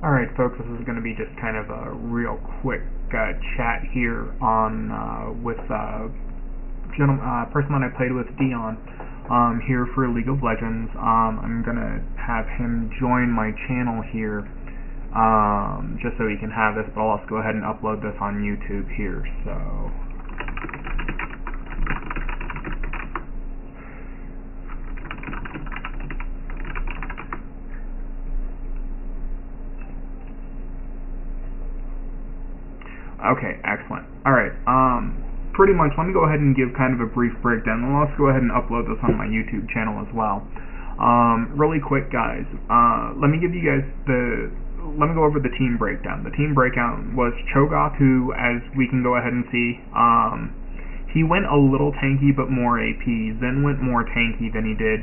Alright folks, this is going to be just kind of a real quick chat here on with person that I played with, Dion, here for League of Legends. I'm going to have him join my channel here just so he can have this, but I'll also go ahead and upload this on YouTube here. So okay, excellent. Alright, pretty much, let me go ahead and give kind of a brief breakdown. I'll also go ahead and upload this on my YouTube channel as well. Really quick, guys, let me go over the team breakdown. The team breakdown was Cho'Gath, who, as we can go ahead and see, he went a little tanky but more AP. Zen went more tanky than he did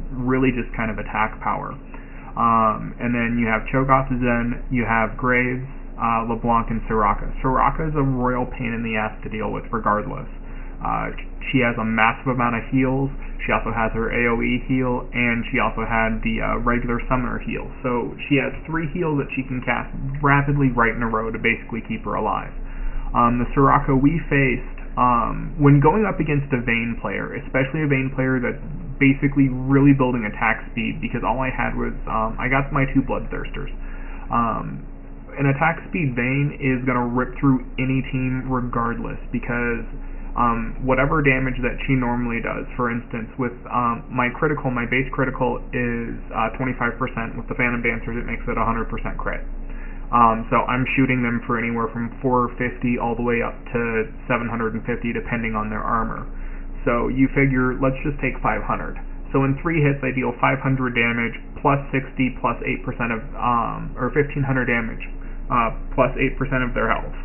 really just kind of attack power. And then you have Cho'Gath, Zen, you have Graves, LeBlanc, and Soraka. Soraka is a royal pain in the ass to deal with regardless. She has a massive amount of heals, she also has her AoE heal, and she also had the regular summoner heal. So she has 3 heals that she can cast rapidly right in a row to basically keep her alive. The Soraka we faced, when going up against a Vayne player, especially a Vayne player that's basically really building attack speed, because all I had was, I got my 2 Bloodthirsters. An attack speed Vayne is going to rip through any team regardless, because whatever damage that she normally does, for instance, with my base critical is 25%, with the Phantom Dancers it makes it 100% crit. So I'm shooting them for anywhere from 450 all the way up to 750 depending on their armor. So you figure, let's just take 500. So in 3 hits I deal 500 damage, plus 60, plus 8% of, or 1500 damage, plus 8% of their health.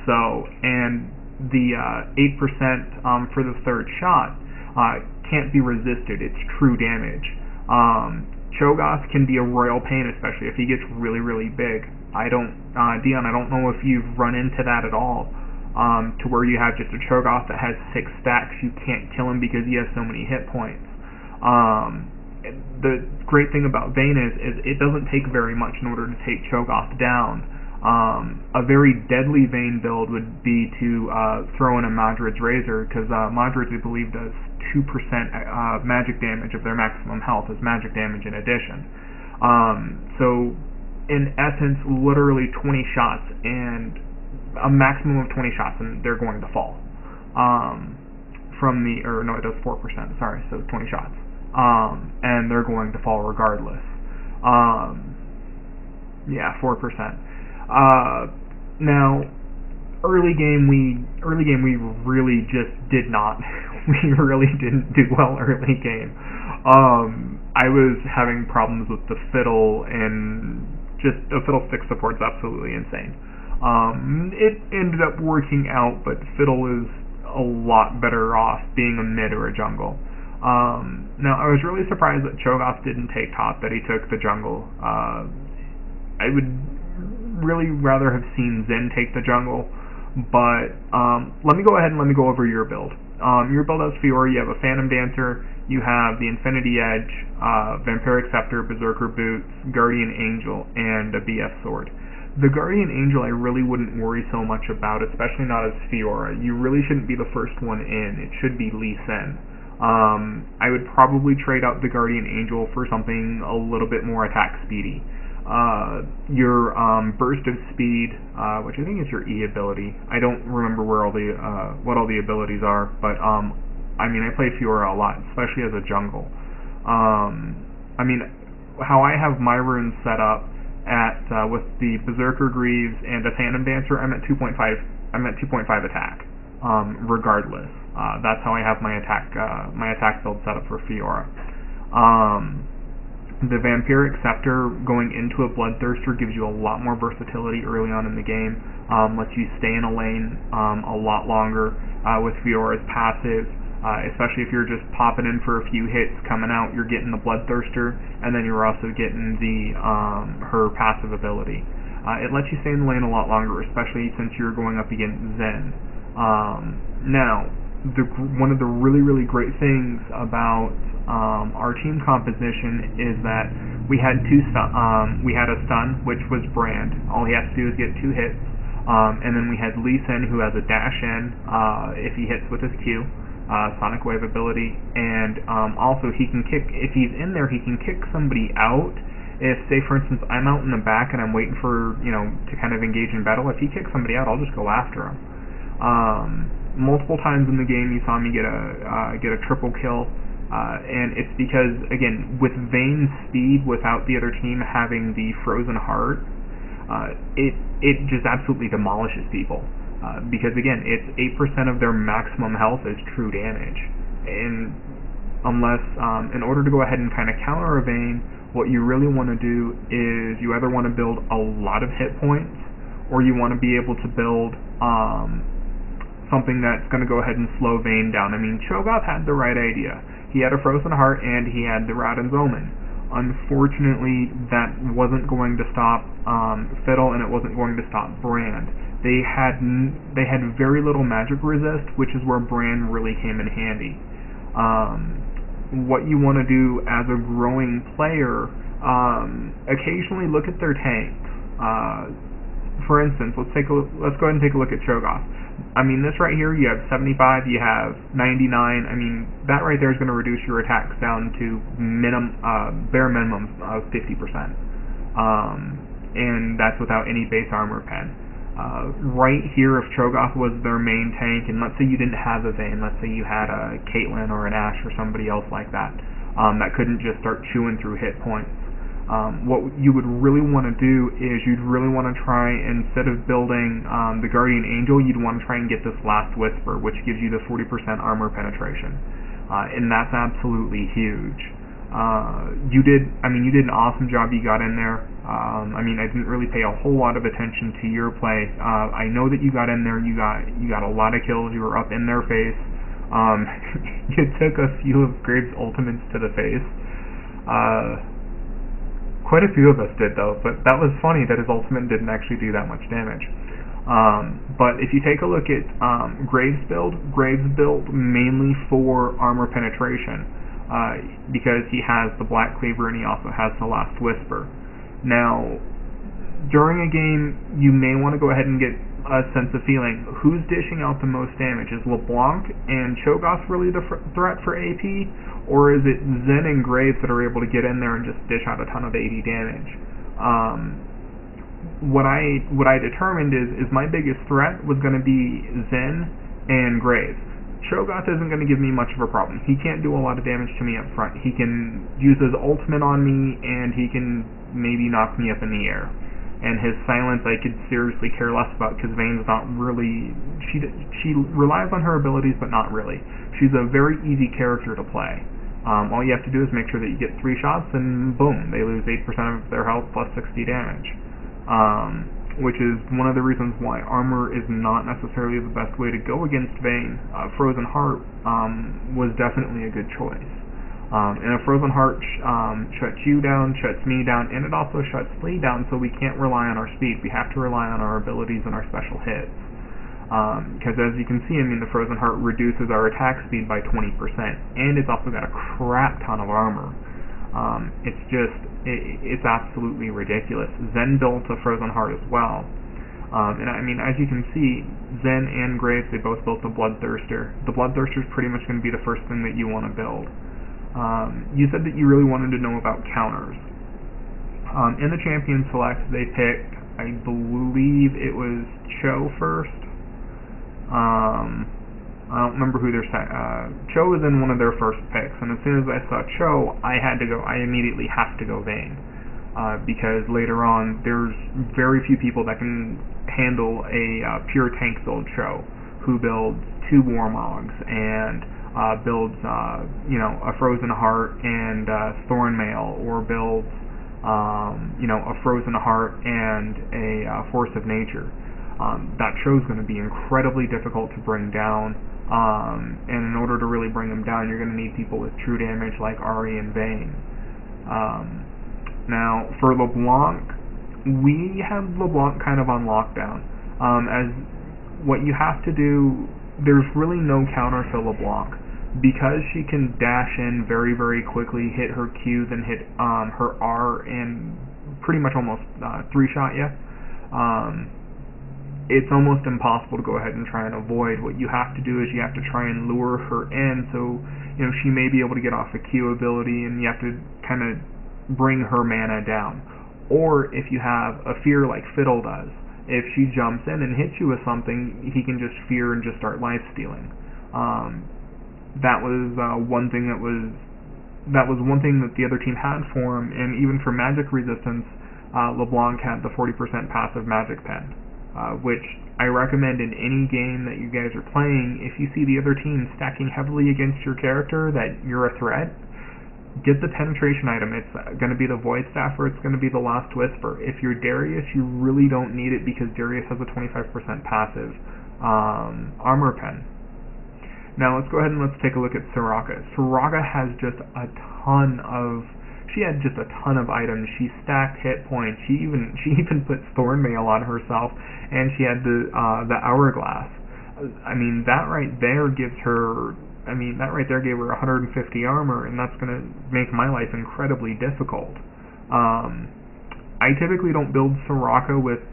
So, and the 8% for the 3rd shot can't be resisted. It's true damage. Cho'Gath can be a royal pain, especially if he gets really, really big. Dion, I don't know if you've run into that at all, to where you have just a Cho'Gath that has 6 stacks. You can't kill him because he has so many hit points. The great thing about Vayne is it doesn't take very much in order to take Cho'Gath down. A very deadly Vayne build would be to throw in a Madrid's Razor, because Madrid's, I believe, does 2% magic damage of their maximum health as magic damage in addition. So, in essence, literally 20 shots, and a maximum of 20 shots, and they're going to fall. It does 4%, sorry, so 20 shots. And they're going to fall regardless. Yeah, 4%. Now, early game we really just did not. We really didn't do well early game. I was having problems with the fiddle, and just a fiddlestick support's absolutely insane. It ended up working out, but fiddle is a lot better off being a mid or a jungle. Now, I was really surprised that Cho'Gath didn't take top, that he took the jungle. I would really rather have seen Zen take the jungle, but let me go ahead and go over your build. Your build has Fiora. You have a Phantom Dancer, you have the Infinity Edge, Vampiric Scepter, Berserker Boots, Guardian Angel, and a BF Sword. The Guardian Angel I really wouldn't worry so much about, especially not as Fiora. You really shouldn't be the first one in. It should be Lee Sin. I would probably trade out the Guardian Angel for something a little bit more attack speedy. Your Burst of Speed, which I think is your E ability. I don't remember where all the what all the abilities are, but I mean, I play Fiora a lot, especially as a jungle. I mean, how I have my runes set up at with the Berserker Greaves and a Phantom Dancer, I'm at 2.5. I'm at 2.5 attack, regardless. That's how I have my attack build set up for Fiora. The Vampiric Scepter going into a Bloodthirster gives you a lot more versatility early on in the game, lets you stay in a lane a lot longer with Fiora's passive, especially if you're just popping in for a few hits, coming out, you're getting the Bloodthirster, and then you're also getting the her passive ability. It lets you stay in the lane a lot longer, especially since you're going up against Zen. Now, one of the really, really great things about our team composition is that We had we had a stun, which was Brand. All he has to do is get 2 hits. And then we had Lee Sin, who has a dash in if he hits with his Q, Sonic Wave ability, and also he can kick, if he's in there, he can kick somebody out. If, say for instance, I'm out in the back and I'm waiting for, to kind of engage in battle, if he kicks somebody out, I'll just go after him. Multiple times in the game you saw me get a triple kill, and it's because, again, with Vayne's speed without the other team having the Frozen Heart, it just absolutely demolishes people. Because again, it's 8% of their maximum health is true damage, and unless, in order to go ahead and kind of counter a Vayne, what you really want to do is you either want to build a lot of hit points, or you want to be able to build something that's going to go ahead and slow Vayne down. I mean, Cho'Gath had the right idea. He had a Frozen Heart and he had the Radin's Omen. Unfortunately, that wasn't going to stop Fiddle, and it wasn't going to stop Brand. They had very little magic resist, which is where Brand really came in handy. What you want to do as a growing player, occasionally look at their tanks. For instance, let's go ahead and take a look at Cho'Gath. I mean, this right here, you have 75, you have 99. I mean, that right there is going to reduce your attacks down to bare minimum of 50%. And that's without any base armor pen. Right here, if Cho'Gath was their main tank, and let's say you didn't have a Vayne, let's say you had a Caitlyn or an Ashe or somebody else like that, that couldn't just start chewing through hit points. What you would really want to do is you'd really want to try, instead of building the Guardian Angel, you'd want to try and get this Last Whisper, which gives you the 40% armor penetration. And that's absolutely huge. You did an awesome job. You got in there. I mean, I didn't really pay a whole lot of attention to your play. I know that you got in there. You got a lot of kills. You were up in their face. You took a few of Graves' ultimates to the face. Quite a few of us did, though, but that was funny that his ultimate didn't actually do that much damage. But if you take a look at Graves' build mainly for armor penetration, because he has the Black Cleaver and he also has the Last Whisper. Now, during a game, you may want to go ahead and get a sense of feeling. Who's dishing out the most damage? Is LeBlanc and Cho'Gath really the threat for AP? Or is it Zen and Graves that are able to get in there and just dish out a ton of 80 damage? What I determined is my biggest threat was going to be Zen and Graves. Cho'Gath isn't going to give me much of a problem. He can't do a lot of damage to me up front. He can use his ultimate on me, and he can maybe knock me up in the air. And his silence I could seriously care less about, because Vayne's not really... She relies on her abilities, but not really. She's a very easy character to play. All you have to do is make sure that you get 3 shots, and boom, they lose 8% of their health plus 60 damage. Which is one of the reasons why armor is not necessarily the best way to go against Vayne. Frozen Heart was definitely a good choice. And a Frozen Heart shuts you down, shuts me down, and it also shuts Lee down, so we can't rely on our speed. We have to rely on our abilities and our special hits. Because as you can see, I mean, the Frozen Heart reduces our attack speed by 20%, and it's also got a crap ton of armor. It's absolutely ridiculous. Zen built a Frozen Heart as well. And I mean, as you can see, Zen and Graves, they both built the Bloodthirster. The Bloodthirster is pretty much going to be the first thing that you want to build. You said that you really wanted to know about counters. In the Champion Select, they picked, I believe it was Cho first. I don't remember who their Cho was in one of their first picks, and as soon as I saw Cho, I immediately have to go Vayne, because later on there's very few people that can handle a pure tank build Cho, who builds 2 Warmogs and builds a Frozen Heart and Thornmail, or builds a Frozen Heart and a Force of Nature. That Cho's going to be incredibly difficult to bring down. And in order to really bring them down, you're going to need people with true damage like Ahri and Vayne. Now, for LeBlanc, we have LeBlanc kind of on lockdown. As what you have to do, there's really no counter to LeBlanc. because she can dash in very, very quickly, hit her Q, then hit her R, and pretty much almost three-shot you. It's almost impossible to go ahead and try and avoid. What you have to do is you have to try and lure her in, so she may be able to get off a Q ability, and you have to kind of bring her mana down. Or if you have a fear like Fiddle does, if she jumps in and hits you with something, he can just fear and just start life stealing. That was one thing that one thing that the other team had for him, and even for magic resistance, LeBlanc had the 40% passive magic pen, which I recommend in any game that you guys are playing. If you see the other team stacking heavily against your character, that you're a threat, get the penetration item. It's going to be the Void Staff, or it's going to be the Lost Whisper. If you're Darius, you really don't need it because Darius has a 25% passive armor pen. Now let's go ahead and let's take a look at Soraka. Soraka has just a ton of... She had just a ton of items. She stacked hit points. She even put Thornmail on herself, and she had the Hourglass. I mean, that right there gives her... that right there gave her 150 armor, and that's going to make my life incredibly difficult. I typically don't build Soraka with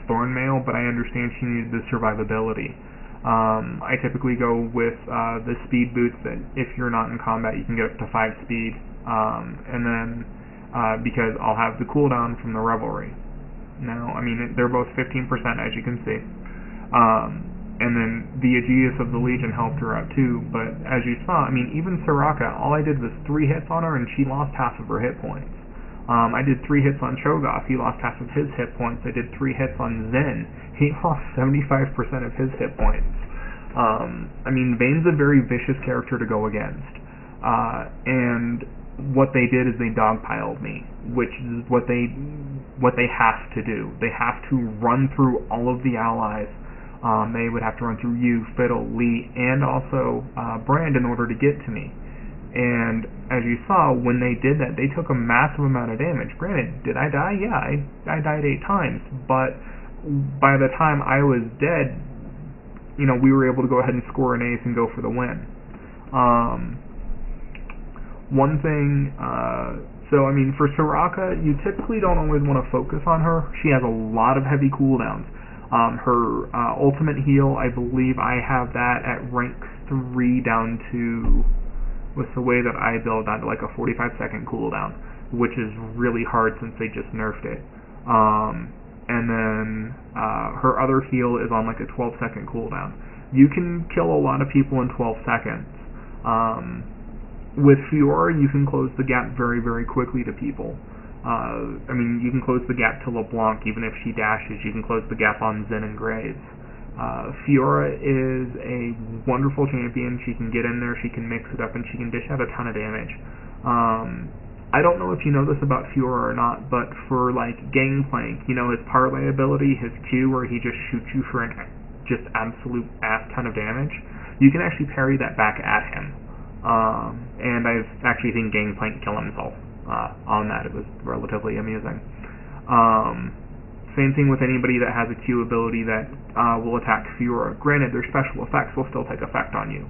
Thornmail, but I understand she needed the survivability. I typically go with the speed boots that if you're not in combat you can get up to 5 speed, and then because I'll have the cooldown from the Revelry. Now, they're both 15% as you can see. And then the Aegeus of the Legion helped her out too, but as you saw, even Soraka, all I did was 3 hits on her and she lost half of her hit points. I did 3 hits on Cho'Gath, he lost half of his hit points. I did 3 hits on Zen, he lost 75% of his hit points. Vayne's a very vicious character to go against. And what they did is they dogpiled me, which is what they have to do. They have to run through all of the allies. They would have to run through you, Fiddle, Lee, and also Brand in order to get to me. And as you saw, when they did that, they took a massive amount of damage. Granted, did I die? Yeah, I died 8 times, but by the time I was dead, we were able to go ahead and score an ace and go for the win. One thing, for Soraka, you typically don't always want to focus on her. She has a lot of heavy cooldowns. Her ultimate heal, I believe I have that at rank 3 down to, with the way that I build, down to like a 45-second cooldown, which is really hard since they just nerfed it. And then her other heal is on like a 12-second cooldown. You can kill a lot of people in 12 seconds. With Fiora, you can close the gap very, very quickly to people. You can close the gap to LeBlanc even if she dashes. You can close the gap on Zen and Graves. Fiora is a wonderful champion. She can get in there, she can mix it up, and she can dish out a ton of damage. I don't know if you know this about Fiora or not, but for like Gangplank, his parlay ability, his Q, where he just shoots you for an just absolute ass ton of damage, you can actually parry that back at him. And I've actually seen Gangplank kill himself on that. It was relatively amusing. Same thing with anybody that has a Q ability that will attack Fiora. Granted, their special effects will still take effect on you,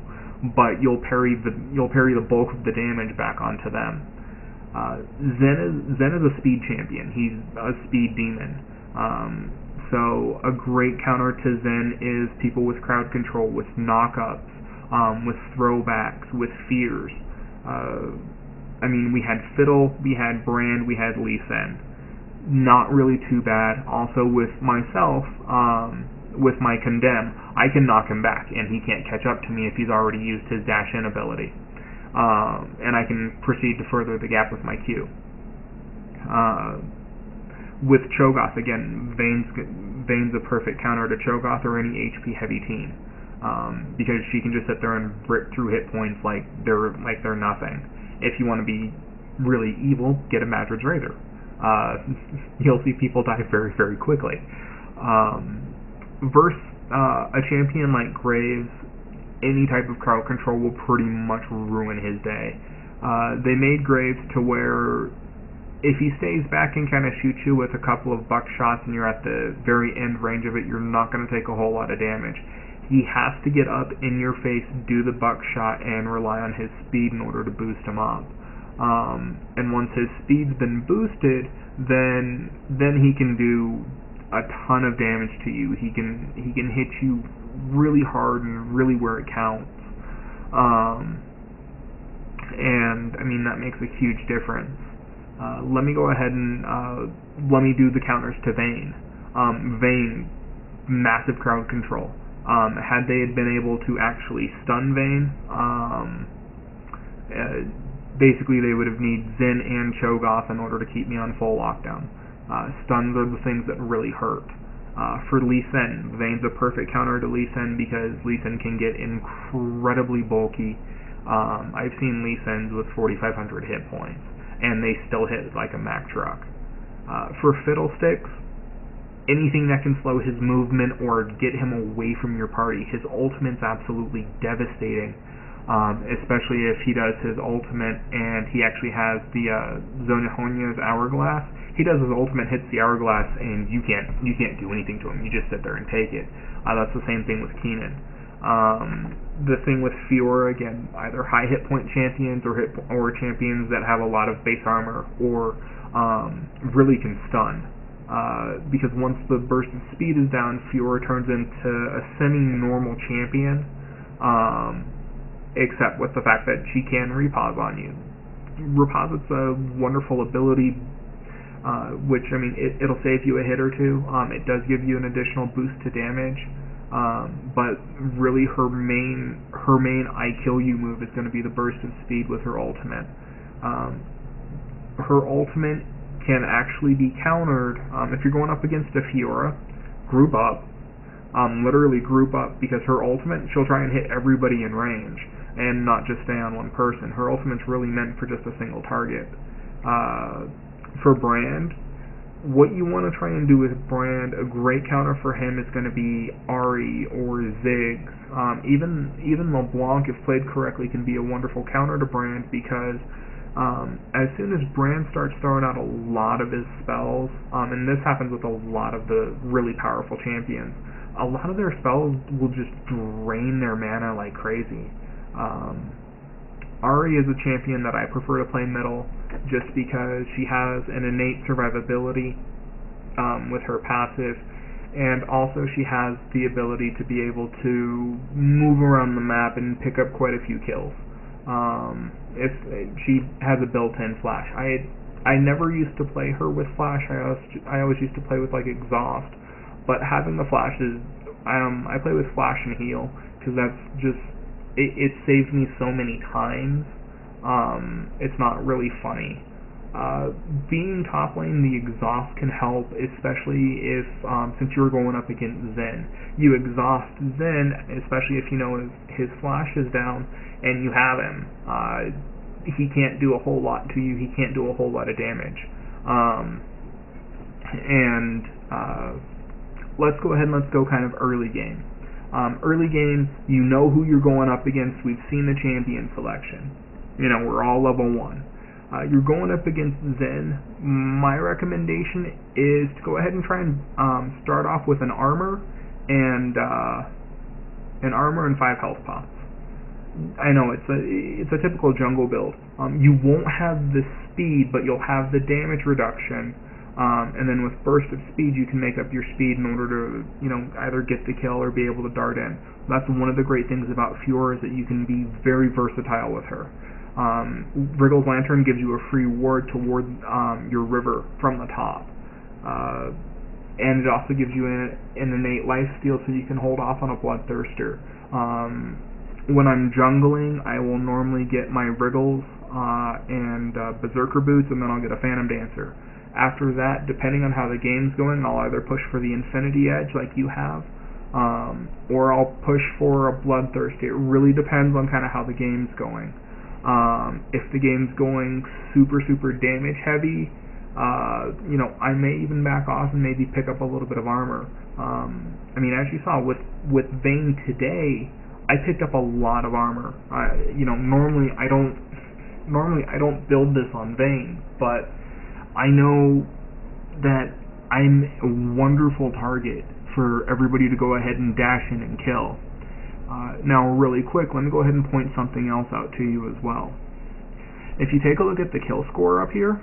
but you'll parry the bulk of the damage back onto them. Zen is a speed champion. He's a speed demon. So a great counter to Zen is people with crowd control, with knockups, with throwbacks, with fears. We had Fiddle, we had Brand, we had Lee Sin. Not really too bad. Also with myself, with my Condemn, I can knock him back, and he can't catch up to me if he's already used his dash-in ability. And I can proceed to further the gap with my Q. With Cho'Gath, again, Vayne's a perfect counter to Cho'Gath or any HP-heavy team, because she can just sit there and rip through hit points like they're nothing. If you want to be really evil, get a Madrid's Razor. You'll see people die very, very quickly. Versus a champion like Graves, any type of crowd control will pretty much ruin his day. They made Graves to where if he stays back and kind of shoots you with a couple of buckshots and you're at the very end range of it, you're not going to take a whole lot of damage. he has to get up in your face, do the buckshot, and rely on his speed in order to boost him up. And once his speed's been boosted, then he can do a ton of damage to you. He can hit you really hard and really where it counts. And I mean, that makes a huge difference. Let me go ahead and let me do the counters to Vayne. Vayne, massive crowd control. Had they had been able to actually stun Vayne, basically they would have needed Zen and Cho'Gath in order to keep me on full lockdown. Stuns are the things that really hurt. For Lee Sin, Vayne's a perfect counter to Lee Sin because Lee Sin can get incredibly bulky. I've seen Lee Sins with 4,500 hit points, and they still hit like a Mack truck. For Fiddlesticks, anything that can slow his movement or get him away from your party, his ultimate's absolutely devastating. Especially if he does his ultimate and he actually has the Zonahonya's Hourglass. He does his ultimate, hits the Hourglass, and you can't do anything to him. You just sit there and take it. That's the same thing with Keenan. The thing with Fiora, again, either high hit point champions or champions that have a lot of base armor or really can stun. Because once the burst of speed is down, Fiora turns into a semi-normal champion. Except with the fact that she can repause on you. Reposit's a wonderful ability, which, I mean, it'll save you a hit or two. It does give you an additional boost to damage, but really her main I kill you move is going to be the burst of speed with her ultimate. Her ultimate can actually be countered if you're going up against a Fiora. Group up. Literally group up, because her ultimate, she'll try and hit everybody in range and not just stay on one person. Her ultimate's really meant for just a single target. For Brand, what you want to try and do with Brand, a great counter for him is going to be Ahri or Ziggs. Even LeBlanc, if played correctly, can be a wonderful counter to Brand, because as soon as Brand starts throwing out a lot of his spells, and this happens with a lot of the really powerful champions, a lot of their spells will just drain their mana like crazy. Ahri is a champion that I prefer to play middle, just because she has an innate survivability with her passive, and also she has the ability to be able to move around the map and pick up quite a few kills. If she has a built-in flash. I never used to play her with flash. I always used to play with like exhaust, but having the flashes, I play with flash and heal, because that's just it saves me so many times. It's not really funny. Being top lane, the exhaust can help, especially if since you're going up against Zen. You exhaust Zen, especially if you know his flash is down and you have him. He can't do a whole lot to you. He can't do a whole lot of damage. Let's go ahead and let's go kind of early game. Early game, you know who you're going up against. We've seen the champion selection. You know, we're all level 1. You're going up against Zen. My recommendation is to go ahead and try and start off with an armor and 5 health pots. I know it's a typical jungle build. You won't have the speed, but you'll have the damage reduction. And then with burst of speed, you can make up your speed in order to, you know, either get the kill or be able to dart in. That's one of the great things about Fiora, is that you can be very versatile with her. Wriggle's Lantern gives you a free ward toward your river from the top. And it also gives you an innate lifesteal, so you can hold off on a Bloodthirster. When I'm jungling, I will normally get my Wriggles and Berserker Boots, and then I'll get a Phantom Dancer. After that, depending on how the game's going, I'll either push for the Infinity Edge like you have, or I'll push for a Bloodthirst. It really depends on kind of how the game's going. If the game's going super damage heavy, you know, I may even back off and maybe pick up a little bit of armor. I mean, as you saw with Vayne today, I picked up a lot of armor. You know, normally I don't build this on Vayne, but I know that I'm a wonderful target for everybody to go ahead and dash in and kill. Now, really quick, let me go ahead and point something else out to you as well. If you take a look at the kill score up here,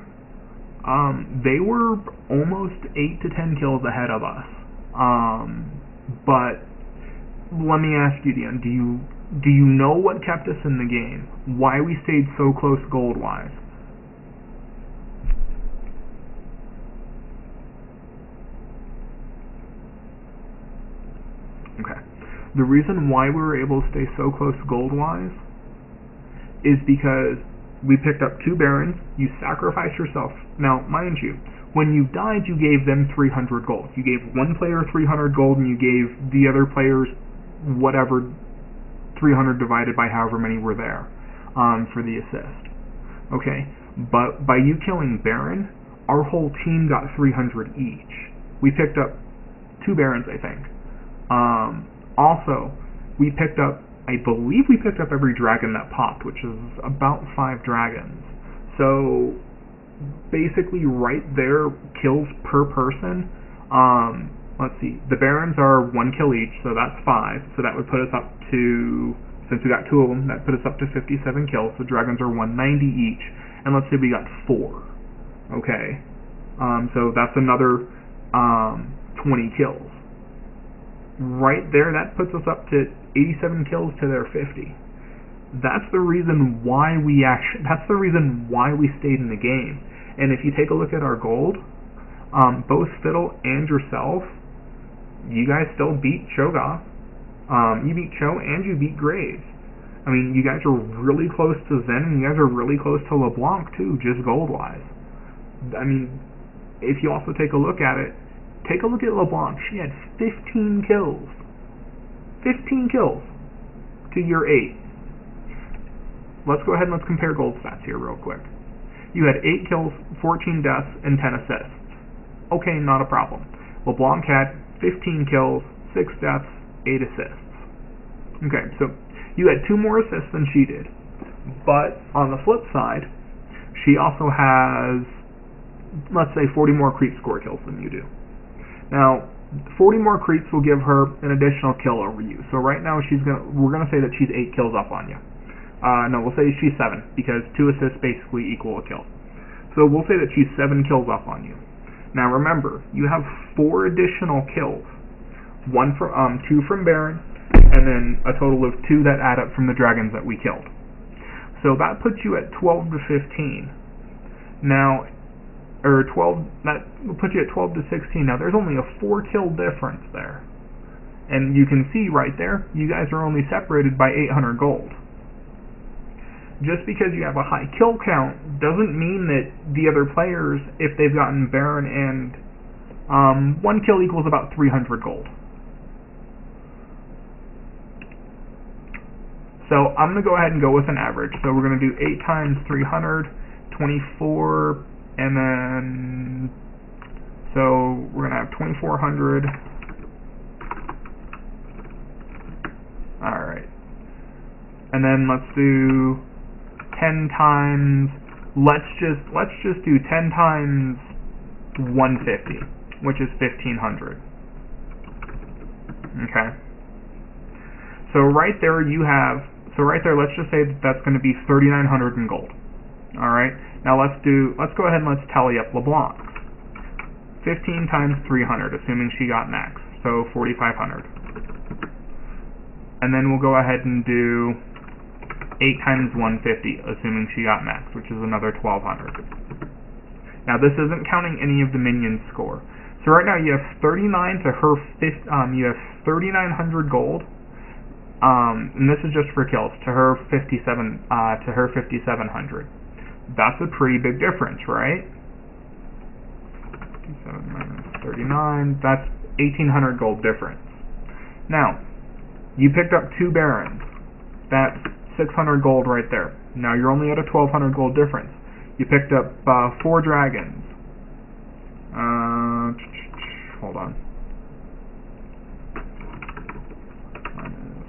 they were almost 8 to 10 kills ahead of us. But let me ask you, Dion, do you know what kept us in the game? Why we stayed so close gold-wise? Okay. The reason why we were able to stay so close gold-wise is because we picked up 2 barons, you sacrificed yourself. Now, mind you, when you died, you gave them 300 gold. You gave one player 300 gold, and you gave the other players whatever, 300 divided by however many were there, for the assist. Okay, but by you killing Baron, our whole team got 300 each. We picked up 2 barons, I think. Also, we picked up, I believe we picked up every dragon that popped, which is about 5 dragons. So, basically right there, kills per person, let's see, the barons are 1 kill each, so that's 5, so that would put us up to, since we got 2 of them, that put us up to 57 kills, so dragons are 190 each, and let's say we got 4, okay, so that's another 20 kills. Right there, that puts us up to 87 kills to their 50. That's the reason why we stayed in the game. And if you take a look at our gold, both Fiddle and yourself, you guys still beat Cho'Gath. You beat Cho and you beat Graves. I mean, you guys are really close to Zen, and you guys are really close to LeBlanc too, just gold-wise. I mean, if you also take a look at it, take a look at LeBlanc. She had 15 kills. 15 kills to your 8. Let's go ahead and let's compare gold stats here real quick. You had 8 kills, 14 deaths, and 10 assists. Okay, not a problem. LeBlanc had 15 kills, 6 deaths, 8 assists. Okay, so you had 2 more assists than she did. But on the flip side, she also has, let's say, 40 more creep score kills than you do. Now, 40 more creeps will give her an additional kill over you. So right now we're gonna say that she's 8 kills up on you. No, we'll say she's 7 because 2 assists basically equal a kill. So we'll say that she's 7 kills up on you. Now remember, you have 4 additional kills. 2 from Baron, and then a total of 2 that add up from the dragons that we killed. So that puts you at 12 to 15. Now, or 12, that will put you at 12 to 16. Now there's only a 4 kill difference there. And you can see right there, you guys are only separated by 800 gold. Just because you have a high kill count doesn't mean that the other players, if they've gotten Baron and 1 kill equals about 300 gold. So I'm going to go ahead and go with an average. So we're going to do 8 times 300, 24, and then, so we're going to have 2,400. Alright. And then let's do 10 times, let's just do 10 times 150, which is 1,500. Okay. So right there let's just say that that's going to be 3,900 in gold. Alright. Now let's go ahead and let's tally up LeBlanc. 15 times 300, assuming she got max, so 4,500. And then we'll go ahead and do 8 times 150, assuming she got max, which is another 1,200. Now this isn't counting any of the minions' score. So right now you have 39 to her you have 3,900 gold. And this is just for kills to her 5,700. That's a pretty big difference, right? 57 minus 39, that's 1,800 gold difference. Now, you picked up 2 barons. That's 600 gold right there. Now you're only at a 1,200 gold difference. You picked up 4 dragons. Hold on. Minus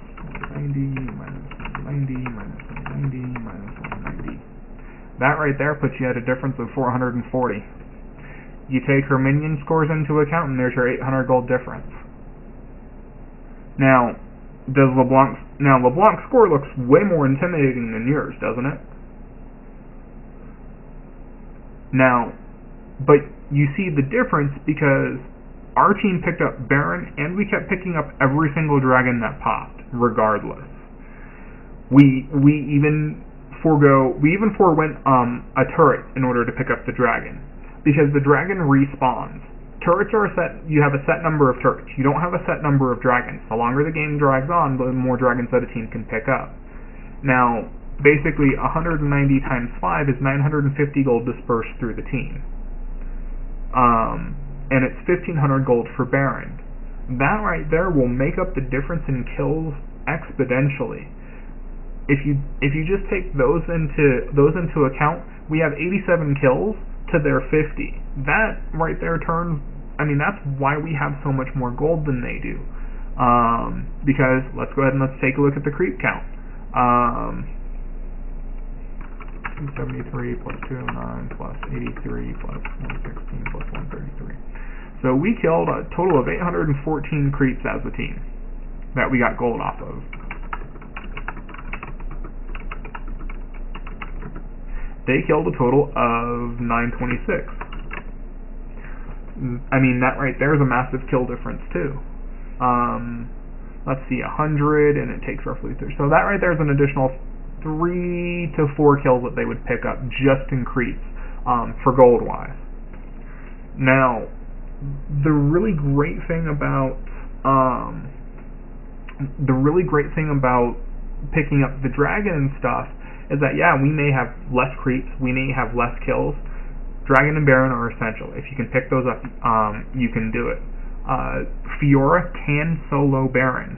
190, minus 190, minus 190. That right there puts you at a difference of 440. You take her minion scores into account, and there's your 800 gold difference. Now, does LeBlanc Now, LeBlanc's score looks way more intimidating than yours, doesn't it? Now, but you see the difference because our team picked up Baron, and we kept picking up every single dragon that popped, regardless. We even forewent a turret in order to pick up the dragon, because the dragon respawns. Turrets are you have a set number of turrets. You don't have a set number of dragons. The longer the game drags on, the more dragons that a team can pick up. Now, basically, 190 times 5 is 950 gold dispersed through the team. And it's 1,500 gold for Baron. That right there will make up the difference in kills exponentially. If you just take those into account, we have 87 kills to their 50. That right there that's why we have so much more gold than they do. Because let's go ahead and let's take a look at the creep count. 73 plus 209 plus 83 plus 116 plus 133. So we killed a total of 814 creeps as a team that we got gold off of. They killed a total of 926. That right there is a massive kill difference too. Let's see, 100, and it takes roughly 3. So that right there is an additional 3 to 4 kills that they would pick up just in creeps for gold wise. Now, the really great thing about picking up the dragon and stuff is that we may have less creeps, we may have less kills. Dragon and Baron are essential. If you can pick those up, you can do it. Fiora can solo Baron.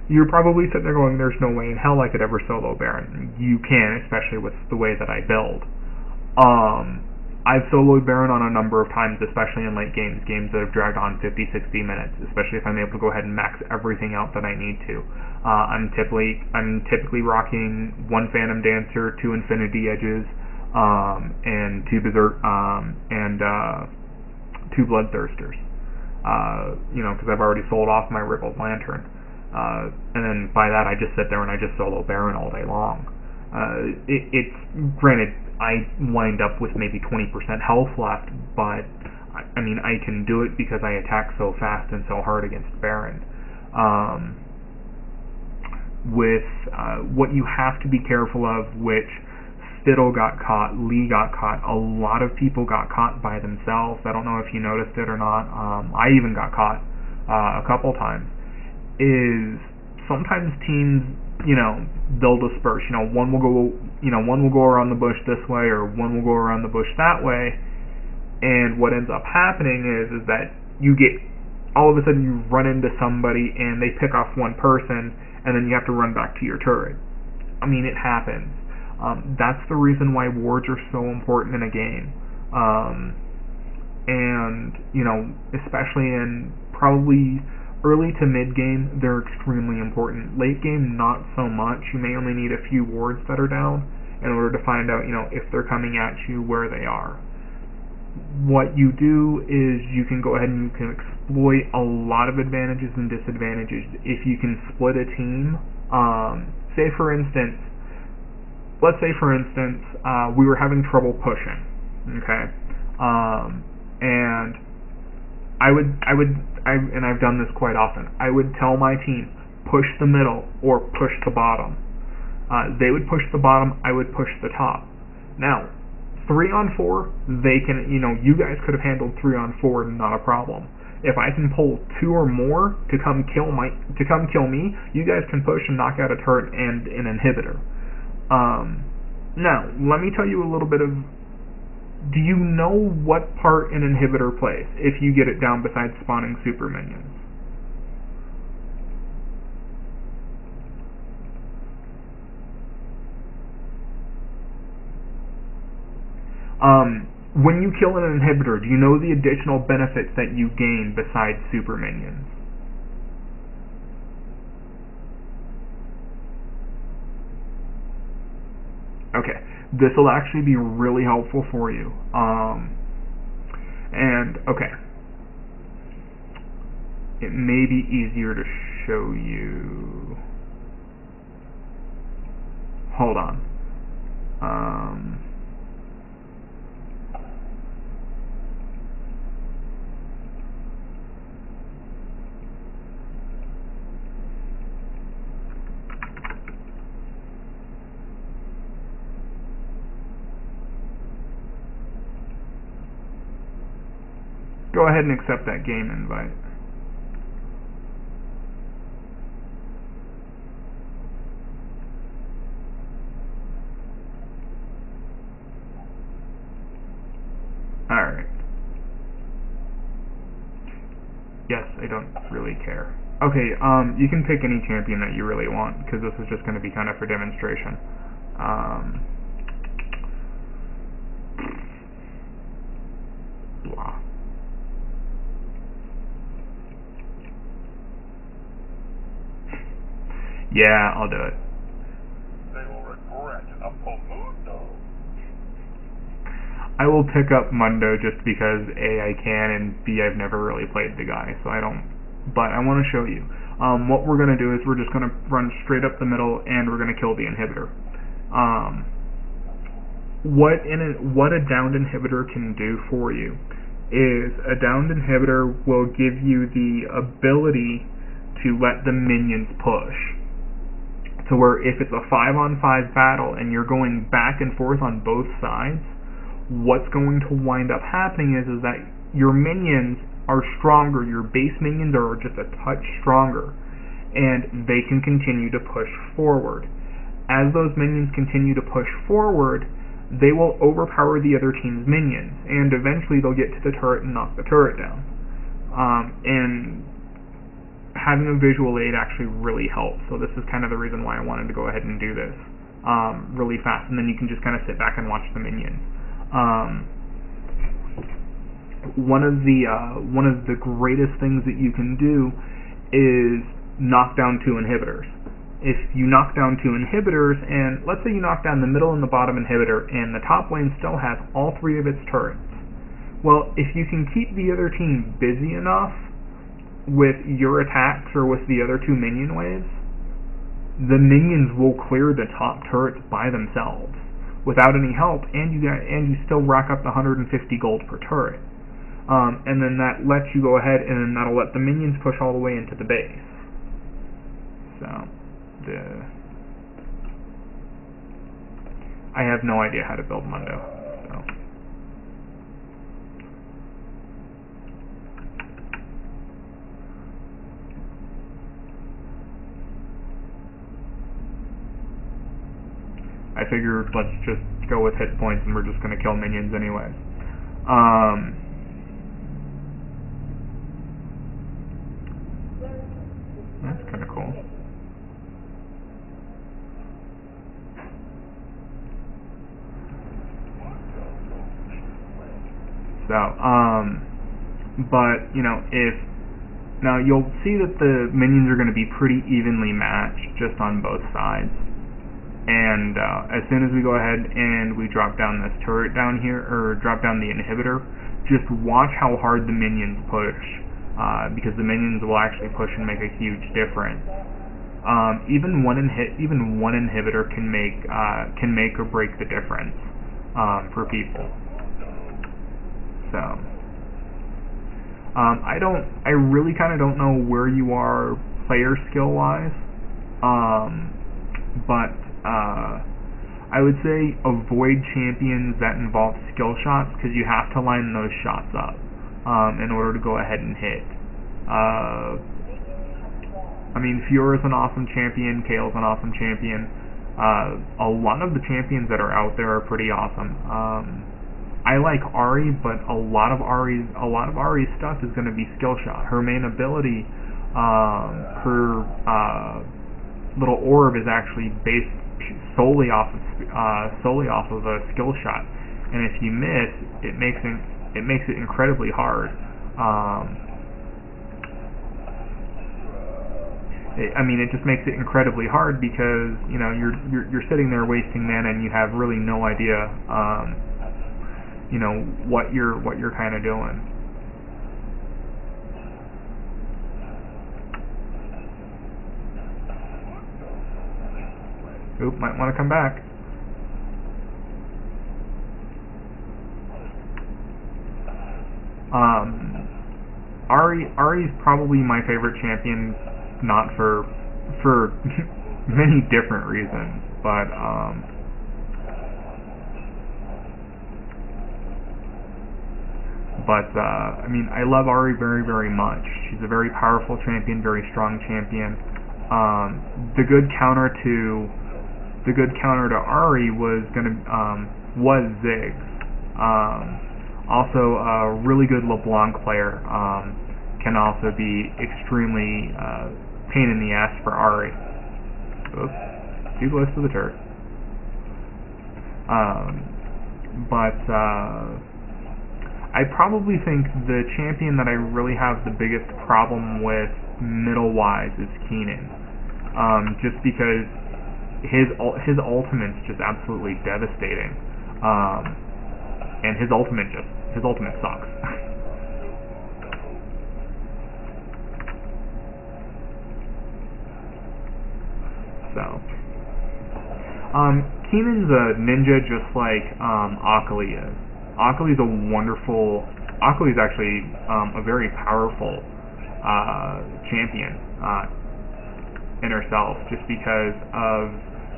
You're probably sitting there going, there's no way in hell I could ever solo Baron. You can, especially with the way that I build. I've soloed Baron on a number of times, especially in late games that have dragged on 50, 60 minutes, especially if I'm able to go ahead and max everything out that I need to. I'm typically rocking 1 Phantom Dancer, 2 Infinity Edges, and 2 Berserk, and 2 Bloodthirsters. Because I've already sold off my Rippled Lantern. And then by that I just sit there and I just solo Baron all day long. It's granted, I wind up with maybe 20% health left, but I can do it because I attack so fast and so hard against Baron. What you have to be careful of, which Fiddle got caught, Lee got caught, a lot of people got caught by themselves. I don't know if you noticed it or not. I even got caught a couple times. Is sometimes teams, they'll disperse. One will go around the bush this way, or one will go around the bush that way. And what ends up happening is that you get, all of a sudden you run into somebody and they pick off one person, and then you have to run back to your turret. It happens. That's the reason why wards are so important in a game. And, especially in probably early to mid game, they're extremely important. Late game, not so much. You may only need a few wards that are down in order to find out, if they're coming at you, where they are. What you do is you can go ahead and you can exploit a lot of advantages and disadvantages if you can split a team. Let's say for instance, we were having trouble pushing, okay, and I've done this quite often. I would tell my team, push the middle or push the bottom. They would push the bottom, I would push the top. Now, 3-on-4, they can, you guys could have handled 3-on-4, not a problem. If I can pull 2 or more to come kill me, you guys can push and knock out a turret and an inhibitor. Now, let me tell you a little bit of, do you know what part an inhibitor plays if you get it down besides spawning super minions? When you kill an inhibitor, do you know the additional benefits that you gain besides super minions? Okay, this will actually be really helpful for you. Okay, it may be easier to show you. hold on. Go ahead and accept that game invite. Alright. Yes, I don't really care. Okay, you can pick any champion that you really want, because this is just going to be kind of for demonstration. Blah. Yeah, I'll do it. They will regret a Mundo. I will pick up Mundo just because A, I can, and B, I've never really played the guy, so I don't. But I want to show you. What we're going to do is we're just going to run straight up the middle, and we're going to kill the inhibitor. What a downed inhibitor can do for you is a downed inhibitor will give you the ability to let the minions push. To where if it's a 5-on-5 battle and you're going back and forth on both sides, what's going to wind up happening is that your minions are stronger, your base minions are just a touch stronger, and they can continue to push forward. As those minions continue to push forward, they will overpower the other team's minions, and eventually they'll get to the turret and knock the turret down. And having a visual aid actually really helps, so this is kind of the reason why I wanted to go ahead and do this really fast, and then you can just kind of sit back and watch the minions. One of the greatest things that you can do is knock down 2 inhibitors. If you knock down 2 inhibitors, and let's say you knock down the middle and the bottom inhibitor, and the top lane still has all 3 of its turrets, well, if you can keep the other team busy enough with your attacks or with the other 2 minion waves, the minions will clear the top turrets by themselves without any help, and you still rack up the 150 gold per turret. And then that lets you go ahead, and then that'll let the minions push all the way into the base. So, I have no idea how to build Mundo. So. I figured let's just go with hit points and we're just going to kill minions anyways. That's kind of cool. So, but, you know, now you'll see that the minions are going to be pretty evenly matched just on both sides. And as soon as we go ahead and we drop down this turret down here, or drop down the inhibitor, just watch how hard the minions push, because the minions will actually push and make a huge difference. Even one inhibitor can make or break the difference for people. So I really kind of don't know where you are player skill wise, but I would say avoid champions that involve skill shots, because you have to line those shots up in order to go ahead and hit. I mean, Fiora is an awesome champion, Kale's an awesome champion. A lot of the champions that are out there are pretty awesome. I like Ahri, but a lot of Ahri's stuff is going to be skill shot. Her main ability, her little orb is actually based solely off of a skill shot, and if you miss, it makes it incredibly hard. I mean, it just makes it incredibly hard because, you know, you're sitting there wasting mana and you have really no idea, you know, what you're kind of doing. Oop, might want to come back. Ari's probably my favorite champion, not for many different reasons, but I mean, I love Ari very, very much. She's a very powerful champion, very strong champion. The good counter to Ari was Ziggs. Also, a really good LeBlanc player can also be extremely pain in the ass for Ari. Oops, too close to the turret. I probably think the champion that I really have the biggest problem with middle-wise is Keenan. Just because his ultimate's just absolutely devastating. And his ultimate sucks. So, Keenan's a ninja just like Akali is. Akali's actually a very powerful champion in herself, just because of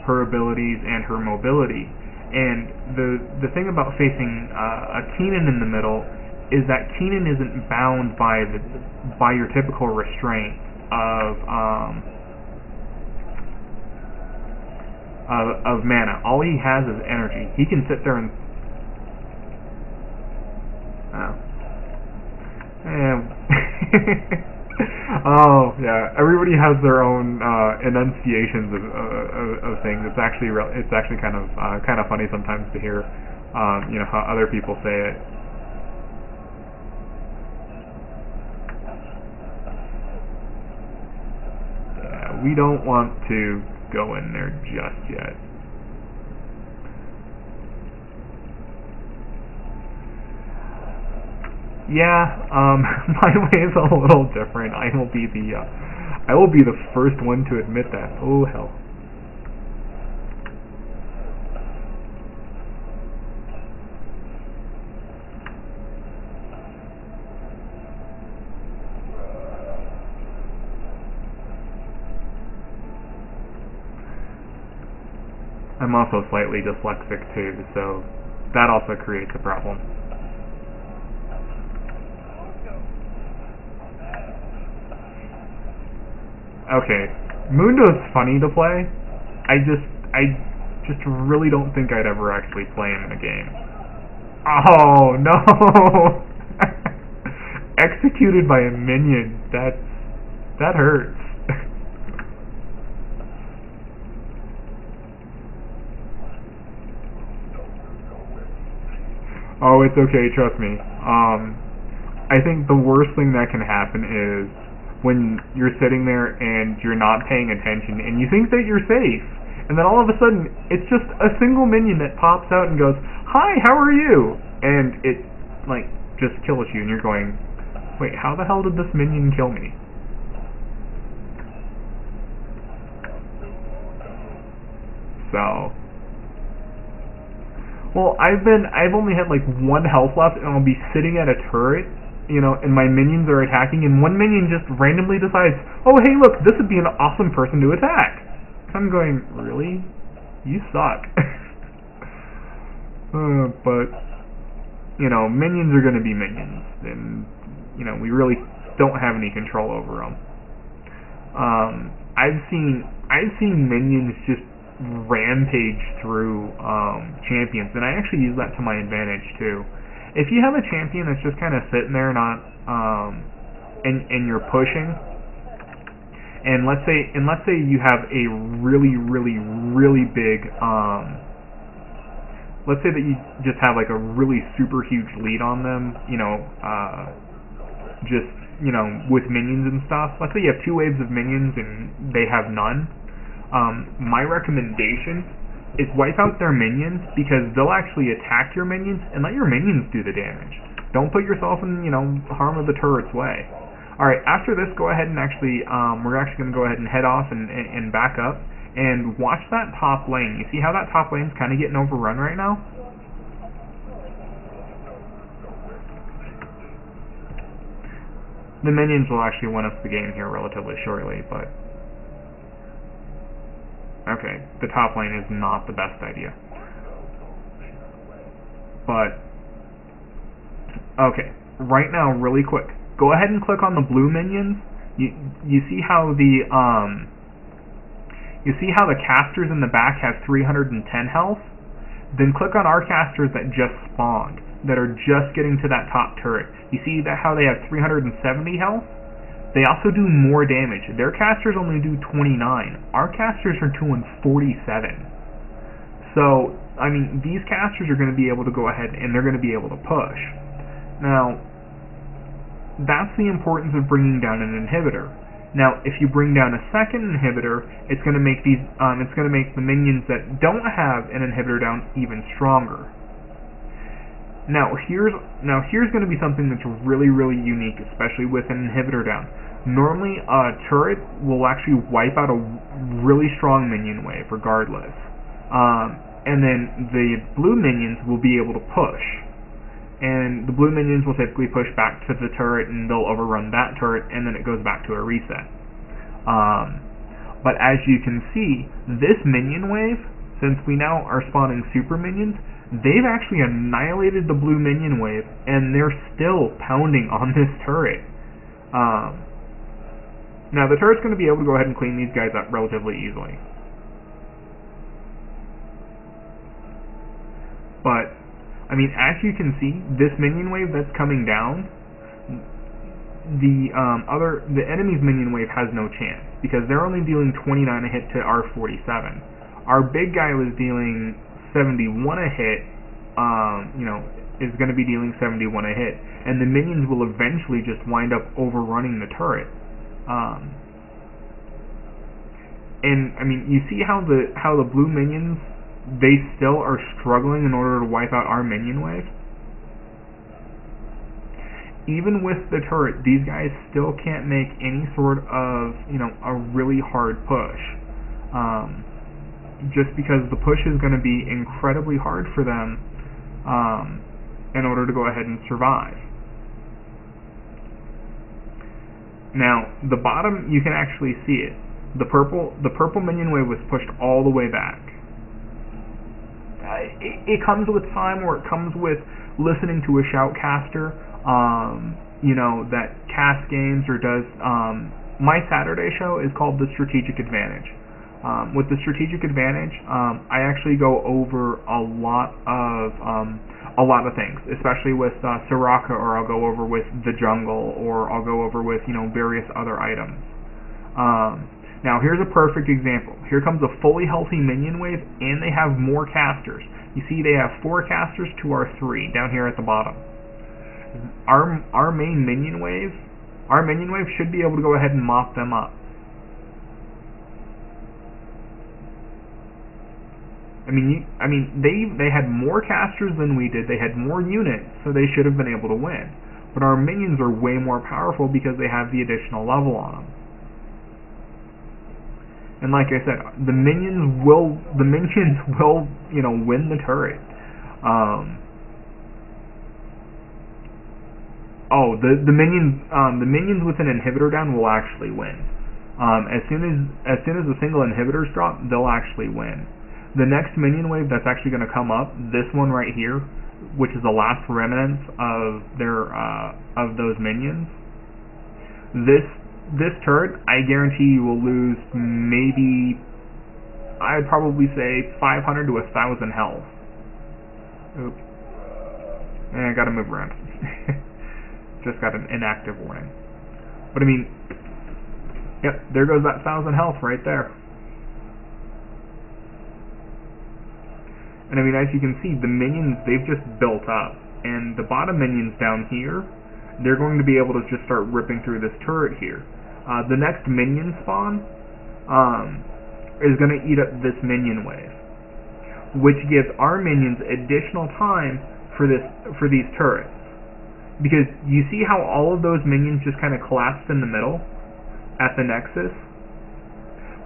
her abilities and her mobility. And the thing about facing a Keenan in the middle is that Keenan isn't bound by your typical restraint of mana. All he has is energy. He can sit there and oh yeah, everybody has their own enunciations of things. It's actually kind of funny sometimes to hear how other people say it. Yeah, we don't want to go in there just yet. Yeah, my way is a little different. I will be the first one to admit that. Oh hell. I'm also slightly dyslexic too, so that also creates a problem. Okay, Mundo's funny to play. I just really don't think I'd ever actually play him in a game. Oh no! Executed by a minion. That hurts. Oh, it's okay. Trust me. I think the worst thing that can happen is when you're sitting there and you're not paying attention and you think that you're safe, and then all of a sudden it's just a single minion that pops out and goes, "Hi, how are you?" And it just kills you, and you're going, "Wait, how the hell did this minion kill me?" So, well, I've only had 1 health left, and I'll be sitting at a turret, and my minions are attacking, and one minion just randomly decides, "Oh, hey, look, this would be an awesome person to attack." I'm going, really? You suck. But, minions are going to be minions, and, we really don't have any control over them. I've seen minions just rampage through champions, and I actually use that to my advantage, too. If you have a champion that's just kind of sitting there, not and you're pushing, and let's say you have a really big let's say that you just have a really super huge lead on them, just with minions and stuff. Let's say you have 2 waves of minions and they have none. My recommendation is wipe out their minions, because they'll actually attack your minions and let your minions do the damage. Don't put yourself in, harm of the turret's way. Alright, after this, go ahead and actually, we're actually going to go ahead and head off and back up, And watch that top lane. You see how that top lane's kind of getting overrun right now? The minions will actually win us the game here relatively shortly, but... Okay, the top lane is not the best idea. But... Okay, right now, really quick. Go ahead and click on the blue minions. You see how the, You see how the casters in the back have 310 health? Then click on our casters that just spawned, that are just getting to that top turret. You see that how they have 370 health? They also do more damage. Their casters only do 29. Our casters are doing 47. So, I mean, these casters are going to be able to go ahead and they're going to be able to push. Now, that's the importance of bringing down an inhibitor. Now, if you bring down a second inhibitor, it's going to make the minions that don't have an inhibitor down even stronger. Now here's going to be something that's really, really unique, especially with an inhibitor down. Normally, a turret will actually wipe out a really strong minion wave, regardless. And then the blue minions will be able to push. And the blue minions will typically push back to the turret and they'll overrun that turret and then it goes back to a reset. But as you can see, this minion wave, since we now are spawning super minions, they've actually annihilated the blue minion wave and they're still pounding on this turret. Now the turret's going to be able to go ahead and clean these guys up relatively easily. But I mean, as you can see, this minion wave that's coming down, the enemy's minion wave has no chance because they're only dealing 29 a hit to our 47. Our big guy was dealing 71 a hit. Is going to be dealing 71 a hit, and the minions will eventually just wind up overrunning the turret. And I mean, you see how the blue minions, they still are struggling in order to wipe out our minion wave. Even with the turret, these guys still can't make any sort of, a really hard push. Just because the push is going to be incredibly hard for them in order to go ahead and survive. Now, the bottom, you can actually see it. The purple minion wave was pushed all the way back. It comes with time, or it comes with listening to a shoutcaster, that casts games or does. My Saturday show is called The Strategic Advantage. With The Strategic Advantage, I actually go over a lot of things, especially with Soraka, or I'll go over with the jungle, or I'll go over with various other items. Now here's a perfect example. Here comes a fully healthy minion wave, and they have more casters. You see, they have 4 casters to our 3 down here at the bottom. Our main minion wave, should be able to go ahead and mop them up. I mean, they had more casters than we did. They had more units, so they should have been able to win. But our minions are way more powerful because they have the additional level on them. And like I said, the minions will, win the turret. The minions with an inhibitor down will actually win. As soon as a single inhibitor's dropped, they'll actually win. The next minion wave that's actually going to come up, this one right here, which is the last remnants of those minions. This turret, I guarantee you will lose maybe, I'd probably say 500 to 1,000 health. Oops. And I gotta move around. Just got an inactive warning. But I mean, yep, there goes that 1,000 health right there. And I mean, as you can see, the minions, they've just built up. And the bottom minions down here, they're going to be able to just start ripping through this turret here. The next minion spawn is going to eat up this minion wave, which gives our minions additional time for these turrets. Because you see how all of those minions just kind of collapsed in the middle at the nexus?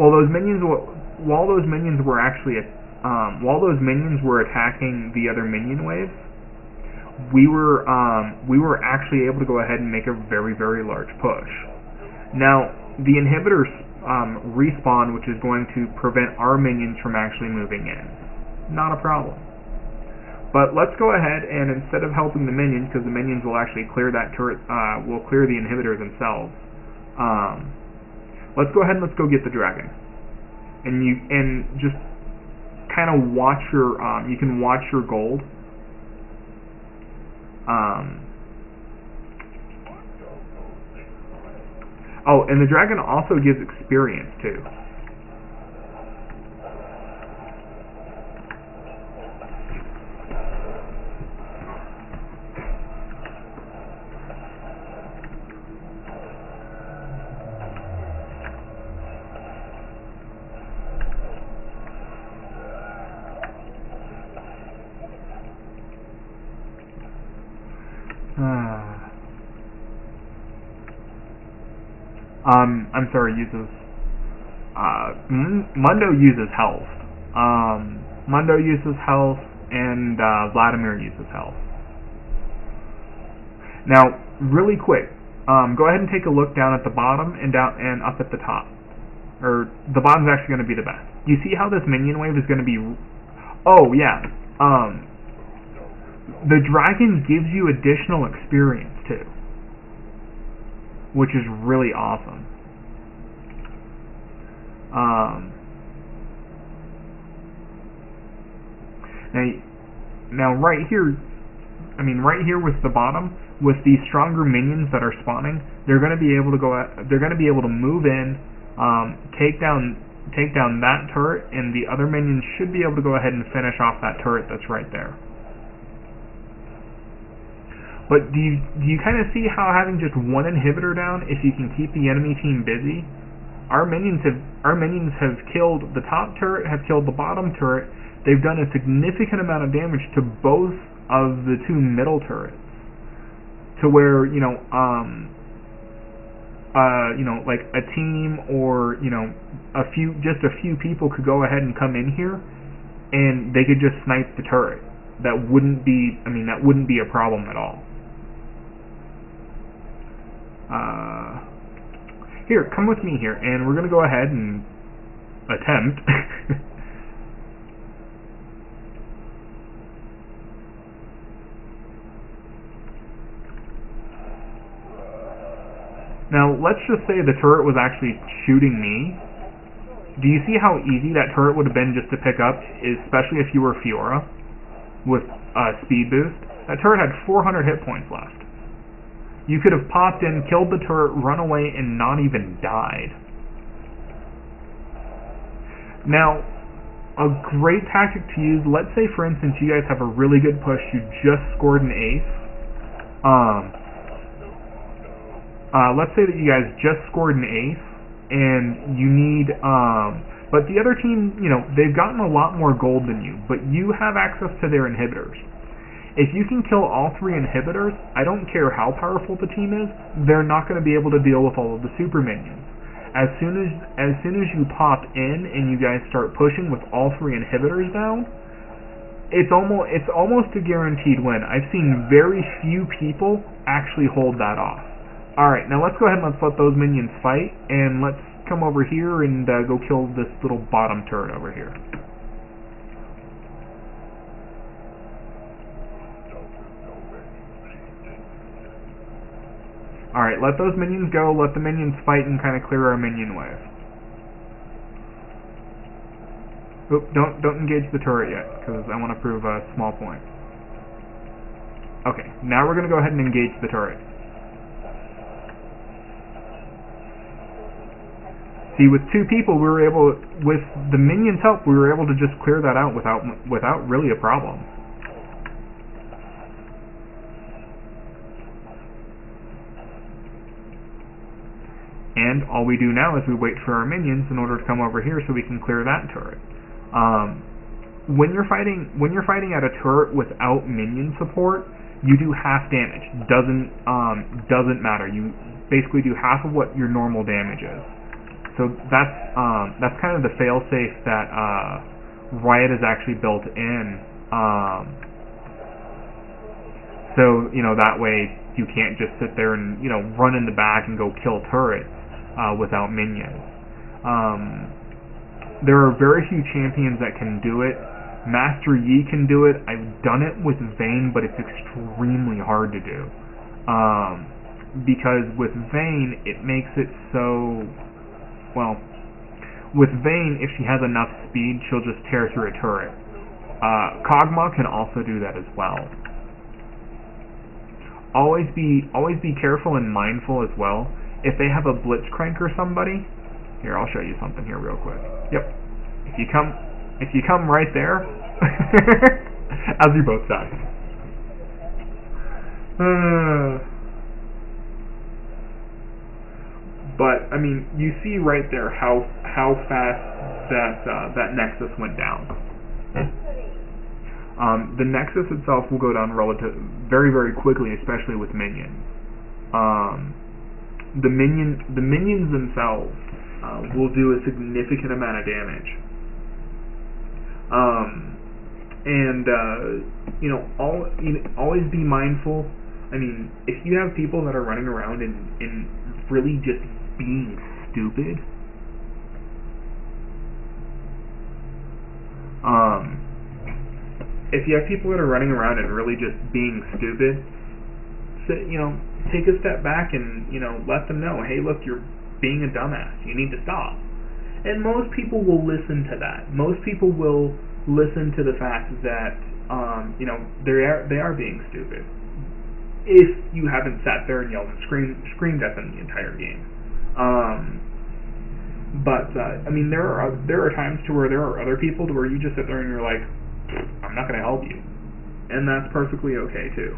Well, those minions will while those minions were actually attacking the other minion waves, we were actually able to go ahead and make a very, very large push. Now, the inhibitors respawn, which is going to prevent our minions from actually moving in. Not a problem. But let's go ahead and instead of helping the minions, because the minions will actually clear that turret, will clear the inhibitor themselves. Let's go ahead and let's go get the dragon. And just kind of watch your, you can watch your gold. Oh, and the dragon also gives experience too. I'm sorry, uses, Mundo uses health. Mundo uses health, and Vladimir uses health. Now, really quick, go ahead and take a look down at the bottom and down and up at the top. Or, the bottom's actually going to be the best. You see how this minion wave is going to be... Oh, yeah. The dragon gives you additional experience, too, which is really awesome. Now right here, right here with the bottom, with these stronger minions that are spawning, they're going to be able to move in, take down that turret, and the other minions should be able to go ahead and finish off that turret that's right there. But do you kind of see how having just one inhibitor down, if you can keep the enemy team busy? Our minions have killed the top turret, have killed the bottom turret. They've done a significant amount of damage to both of the two middle turrets, to where like a team or just a few people could go ahead and come in here, and they could just snipe the turret. That wouldn't be a problem at all. Here, come with me here, and we're going to go ahead and attempt. Now, let's just say the turret was actually shooting me. Do you see how easy that turret would have been just to pick up, especially if you were Fiora with speed boost? That turret had 400 hit points left. You could have popped in, killed the turret, run away, and not even died. Now, a great tactic to use, let's say for instance you guys have a really good push, you just scored an ace. Let's say that you guys just scored an ace, and you need, but the other team, they've gotten a lot more gold than you, but you have access to their inhibitors. If you can kill all three inhibitors, I don't care how powerful the team is, they're not going to be able to deal with all of the super minions. As soon as you pop in and you guys start pushing with all three inhibitors down, it's almost a guaranteed win. I've seen very few people actually hold that off. Alright, now let's go ahead and let's let those minions fight, and let's come over here and go kill this little bottom turret over here. Alright, let those minions go, let the minions fight and kind of clear our minion wave. Oop, don't engage the turret yet, because I want to prove a small point. Okay, now we're going to go ahead and engage the turret. See, with two people, with the minions' help, we were able to just clear that out without really a problem. And all we do now is we wait for our minions in order to come over here so we can clear that turret. When you're fighting at a turret without minion support, you do half damage. Doesn't matter. You basically do half of what your normal damage is. So that's kind of the failsafe that Riot has actually built in. So that way you can't just sit there and run in the back and go kill turrets without minions. There are very few champions that can do it. Master Yi can do it. I've done it with Vayne, but it's extremely hard to do. Because with Vayne, it makes it so... Well, with Vayne, if she has enough speed, she'll just tear through a turret. Kog'Maw can also do that as well. Always be careful and mindful as well. If they have a Blitzcrank or somebody... Here, I'll show you something here real quick. Yep. If you come right there, as you both die. But I mean, you see right there how fast that Nexus went down. The Nexus itself will go down very, very quickly, especially with minions. The minions themselves will do a significant amount of damage. Always be mindful. I mean, if you have people that are running around and really just being stupid, if you have people that are running around and really just being stupid, take a step back and let them know, hey, look, you're being a dumbass. You need to stop. And most people will listen to that. Most people will listen to the fact that they are being stupid. If you haven't sat there and yelled and screamed at them the entire game. I mean, there are times to where there are other people to where you just sit there and you're like, I'm not going to help you, and that's perfectly okay too.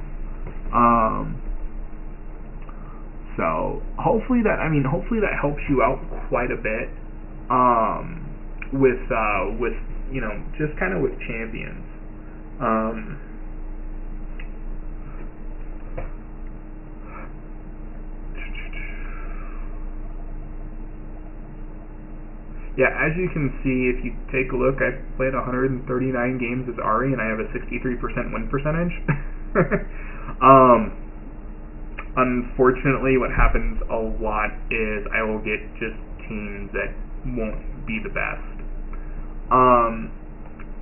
So hopefully that helps you out quite a bit. With just kind of with champions. Yeah, as you can see, if you take a look, I've played 139 games as Ahri, and I have a 63% win percentage. Unfortunately, what happens a lot is I will get just teams that won't be the best.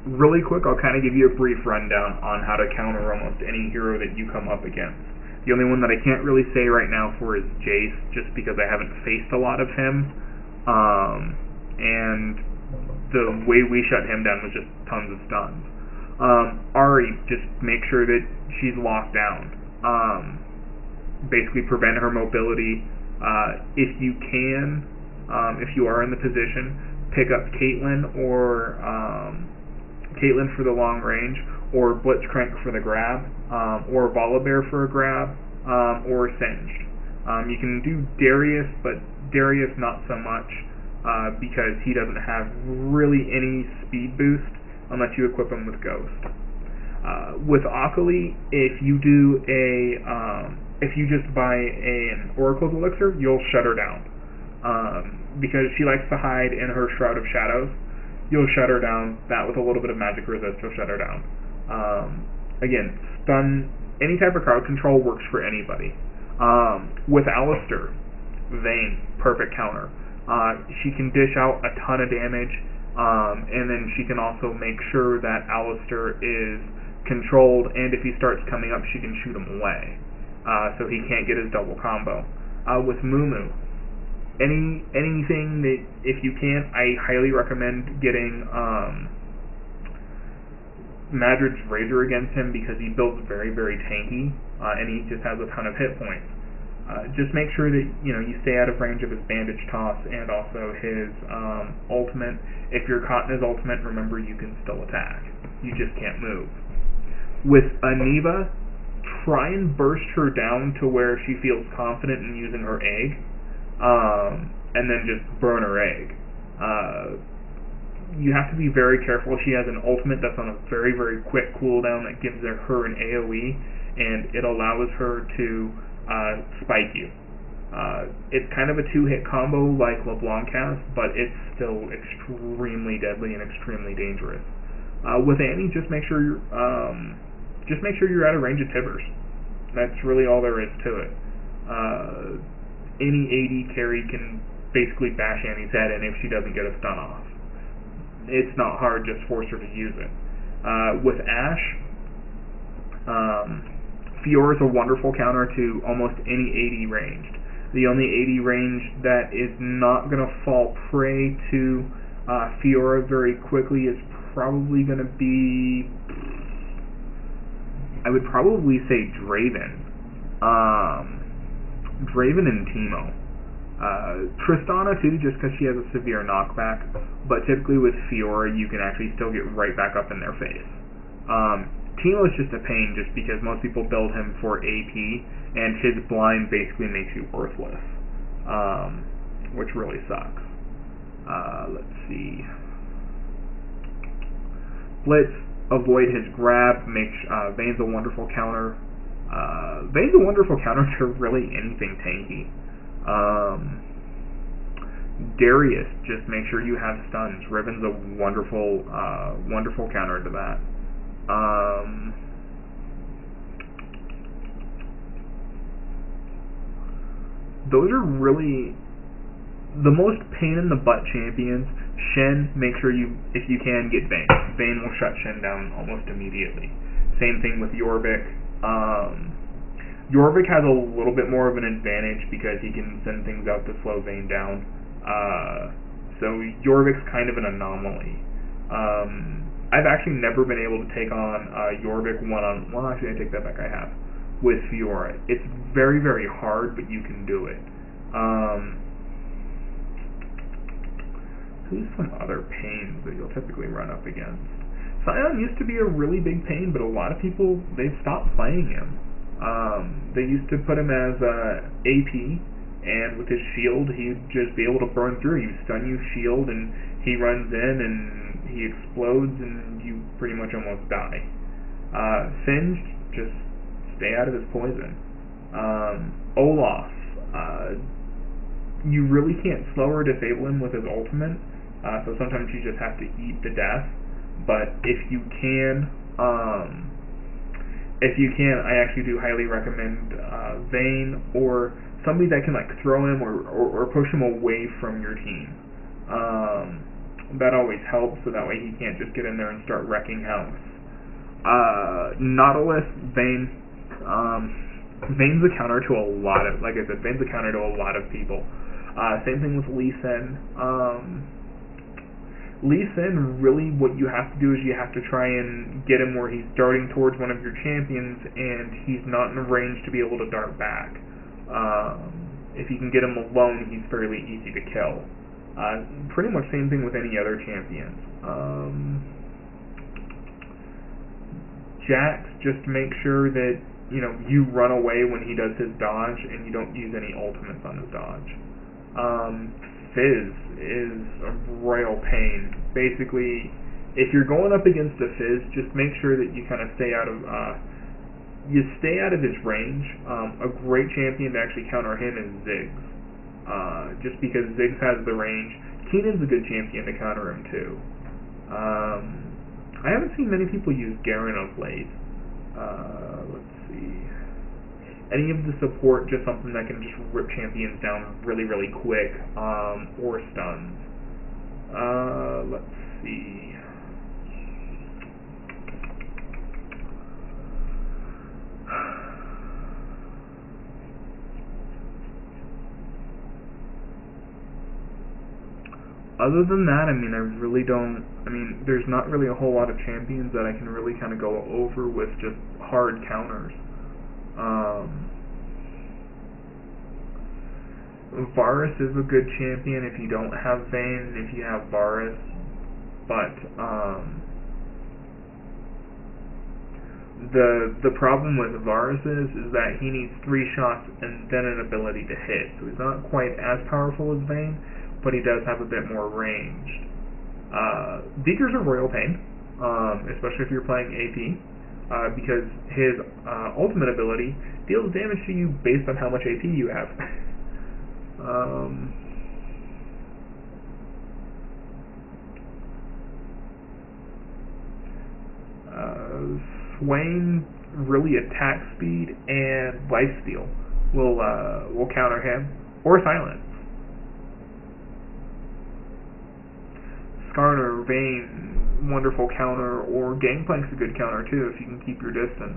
Really quick, I'll kind of give you a brief rundown on how to counter almost any hero that you come up against. The only one that I can't really say right now for is Jace, just because I haven't faced a lot of him. And the way we shut him down was just tons of stuns. Ahri, just make sure that she's locked down. Basically prevent her mobility. If you can, if you are in the position, pick up Caitlyn or Caitlyn for the long range, or Blitzcrank for the grab, or Volibear for a grab, or Singed. You can do Darius, but Darius not so much, because he doesn't have really any speed boost unless you equip him with Ghost. With Akali, if you do if you just buy an Oracle's Elixir, you'll shut her down. Because she likes to hide in her Shroud of Shadows, you'll shut her down. That with a little bit of magic resist, you'll shut her down. Again, stun, any type of crowd control works for anybody. With Alistar, Vayne, perfect counter. She can dish out a ton of damage, and then she can also make sure that Alistar is controlled, and if he starts coming up, she can shoot him away, so he can't get his double combo. With Mumu, anything that, if you can, I highly recommend getting Madrid's Razor against him, because he builds very, very tanky, and he just has a ton of hit points. Just make sure that you stay out of range of his bandage toss and also his ultimate. If you're caught in his ultimate, remember you can still attack. You just can't move. With Aneva, try and burst her down to where she feels confident in using her egg, and then just burn her egg. You have to be very careful. She has an ultimate that's on a very, very quick cooldown that gives her an AoE, and it allows her to spike you. It's kind of a two-hit combo like LeBlanc has, but it's still extremely deadly and extremely dangerous. With Annie, just make sure you're out of range of Tibbers. That's really all there is to it. Any AD carry can basically bash Annie's head in if she doesn't get a stun off. It's not hard, just force her to use it. With Ashe, Fiora's a wonderful counter to almost any AD ranged. The only AD range that is not going to fall prey to Fiora very quickly is probably going to be, I would probably say Draven. Draven and Teemo. Tristana too, just because she has a severe knockback, but typically with Fiora you can actually still get right back up in their face. Teemo is just a pain just because most people build him for AP, and his blind basically makes you worthless, which really sucks. Let's see. Blitz, avoid his grab, Vayne's a wonderful counter. Vayne's a wonderful counter to really anything tanky. Darius, just make sure you have stuns. Riven's a wonderful counter to that. Those are really the most pain in the butt champions. Shen, make sure if you can, get Vayne. Vayne will shut Shen down almost immediately. Same thing with Jorvik. Jorvik has a little bit more of an advantage because he can send things out to slow Vayne down. So Jorvik's kind of an anomaly. I've actually never been able to take on Jorvik well, actually I take that back, I have, with Fiora. It's very, very hard, but you can do it. Who's some other pains that you'll typically run up against? Sion used to be a really big pain, but a lot of people, they've stopped playing him. They used to put him as AP, and with his shield, he'd just be able to burn through. He'd stun you, shield, and he runs in, and he explodes, and you pretty much almost die. Singed, just stay out of his poison. Olaf, you really can't slow or disable him with his ultimate, so sometimes you just have to eat the death. But if you can, I actually do highly recommend Vayne or somebody that can like throw him or push him away from your team. That always helps, so that way he can't just get in there and start wrecking house. Nautilus, Vayne. Vayne's a counter to a lot of, like I said, Vayne's a counter to a lot of people. Same thing with Lee Sin. Lee Sin, really what you have to do is you have to try and get him where he's darting towards one of your champions and he's not in a range to be able to dart back. If you can get him alone, he's fairly easy to kill. Pretty much same thing with any other champions. Jax, just make sure that you run away when he does his dodge and you don't use any ultimates on his dodge. Fizz is a royal pain. Basically, if you're going up against a Fizz, just make sure that you kind of stay out of his range. A great champion to actually counter him is Ziggs, just because Ziggs has the range. Keenan's a good champion to counter him too. I haven't seen many people use Garen of late. Let's see. Any of the support, just something that can just rip champions down really, really quick, or stuns. Let's see. Other than that, there's not really a whole lot of champions that I can really kind of go over with just hard counters. Varus is a good champion if you don't have Vayne and if you have Varus, but the problem with Varus is that he needs 3 shots and then an ability to hit, so he's not quite as powerful as Vayne, but he does have a bit more range. Beaker's a royal pain, especially if you're playing AP. Because his ultimate ability deals damage to you based on how much AP you have. Swain, really attack speed and lifesteal will counter him, or silence. Skarner, Vayne, wonderful counter, or Gangplank's a good counter too if you can keep your distance.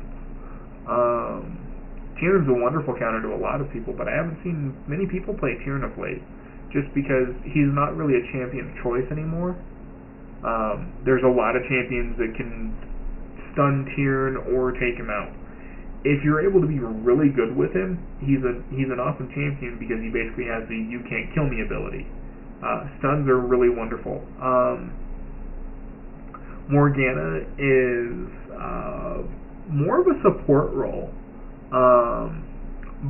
Tyrann's a wonderful counter to a lot of people, but I haven't seen many people play Tyrann of late, just because he's not really a champion choice anymore. There's a lot of champions that can stun Tyrann or take him out. If you're able to be really good with him, he's an awesome champion because he basically has the "you can't kill me" ability. Stuns are really wonderful. Morgana is more of a support role,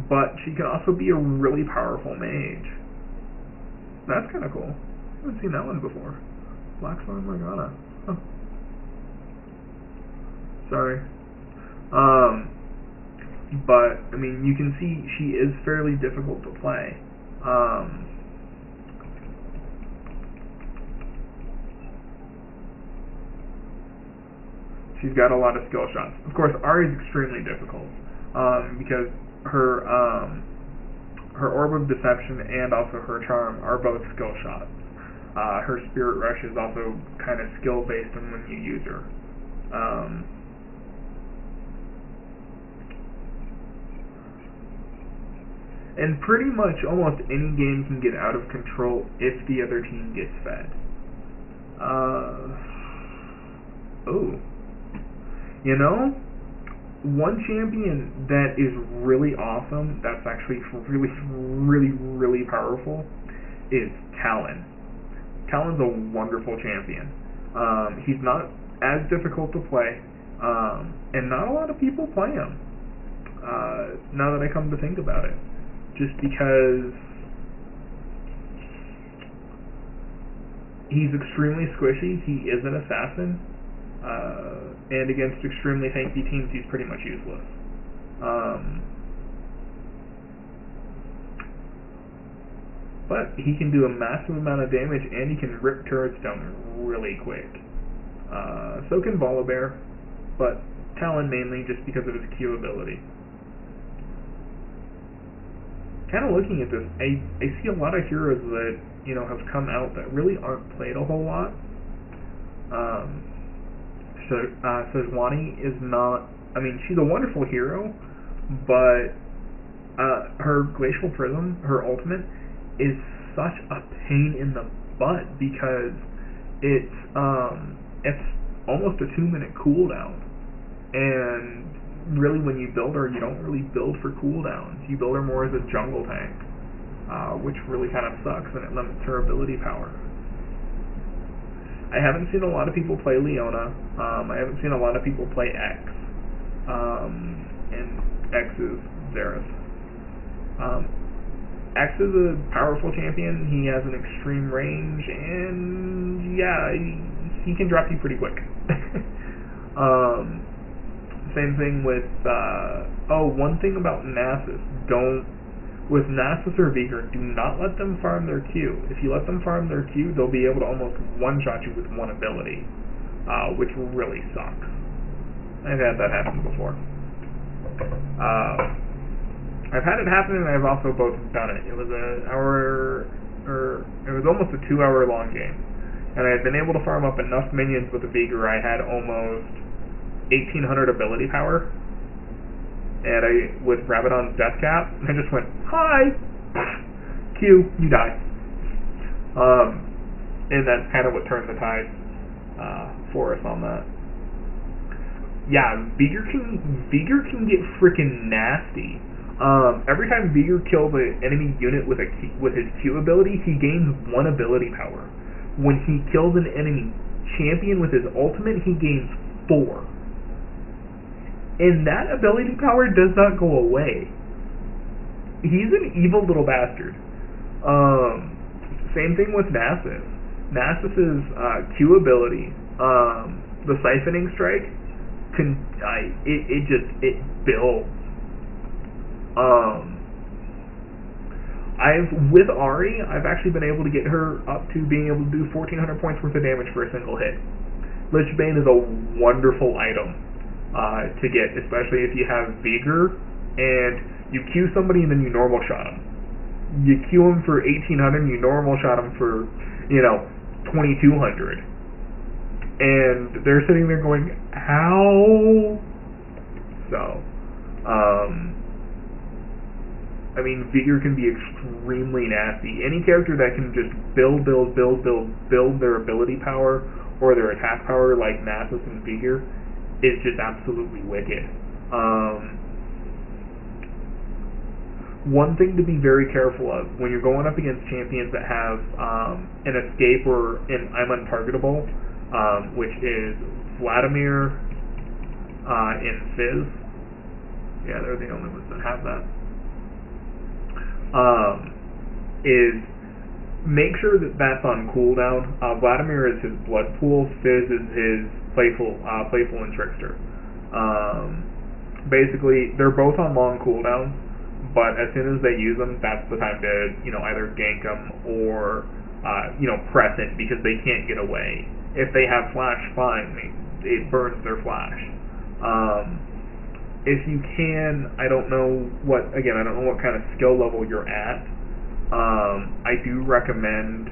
but she can also be a really powerful mage. That's kind of cool. I haven't seen that one before. Black Swan Morgana. Huh. Sorry. But, I mean, you can see she is fairly difficult to play. She's got a lot of skill shots. Of course, Ahri is extremely difficult, because her Orb of Deception and also her Charm are both skill shots. Her Spirit Rush is also kind of skill based on when you use her. And pretty much almost any game can get out of control if the other team gets fed. You know, one champion that is really awesome, that's actually really, really, really powerful, is Talon. Talon's a wonderful champion. He's not as difficult to play, and not a lot of people play him, now that I come to think about it. Just because he's extremely squishy, he is an assassin, and against extremely tanky teams he's pretty much useless. But he can do a massive amount of damage, and he can rip turrets down really quick. So can Volibear, but Talon mainly just because of his Q ability. Kind of looking at this, I see a lot of heroes that, you know, have come out that really aren't played a whole lot. Sejuani is not, I mean, she's a wonderful hero, but her Glacial Prism, her ultimate, is such a pain in the butt because it's almost a 2-minute cooldown, and really when you build her, you don't really build for cooldowns. You build her more as a jungle tank, which really kind of sucks, and it limits her ability power. I haven't seen a lot of people play Leona. I haven't seen a lot of people play X, and X is Xerath. X is a powerful champion. He has an extreme range, and yeah, he can drop you pretty quick. Same thing with, one thing about Nasus. With Nasus or Vigor, do not let them farm their Q. If you let them farm their Q, they'll be able to almost one-shot you with one ability, which really sucks. I've had that happen before. I've had it happen, and I've also both done it. It was it was almost a 2-hour long game, and I had been able to farm up enough minions with a Vigor. I had almost 1800 ability power, and with Rabadon's Death Cap, I just went, hi! Q, you die. And that's kind of what turned the tide for us on that. Yeah, Vigor can get freaking nasty. Every time Vigor kills an enemy unit with his Q ability, he gains 1 ability power. When he kills an enemy champion with his ultimate, he gains 4. And that ability power does not go away. He's an evil little bastard. Same thing with Nasus. Nasus's Q ability, the Siphoning Strike, it builds. With Ari, I've actually been able to get her up to being able to do 1,400 points worth of damage for a single hit. Lich Bane is a wonderful item to get, especially if you have Vigor and you Q somebody and then you normal shot them. You Q them for 1,800 and you normal shot them for, 2,200. And they're sitting there going, how? So, Vigor can be extremely nasty. Any character that can just build their ability power or their attack power like Nasus and Vigor is just absolutely wicked. One thing to be very careful of when you're going up against champions that have an escape or an I'm untargetable, which is Vladimir and Fizz. Yeah, they're the only ones that have that. Is make sure that that's on cooldown. Vladimir is his blood pool. Fizz is his playful and trickster. Basically, they're both on long cooldowns, but as soon as they use them, that's the time to either gank them or press it because they can't get away. If they have flash, fine, it burns their flash. If you can, I don't know what kind of skill level you're at. I do recommend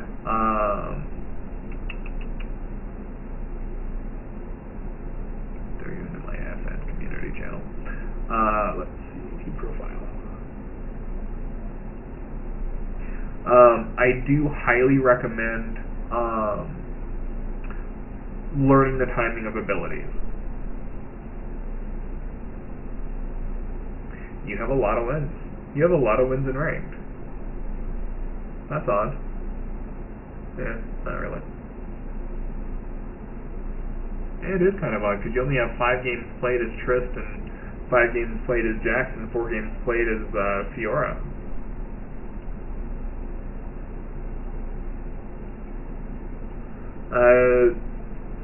they're using my FN community channel. Let's see, profile. I do highly recommend learning the timing of abilities. You have a lot of wins. You have a lot of wins in ranked. That's odd. Yeah, not really. It is kind of odd because you only have 5 games played as Trist and 5 games played as Jax and 4 games played as Fiora.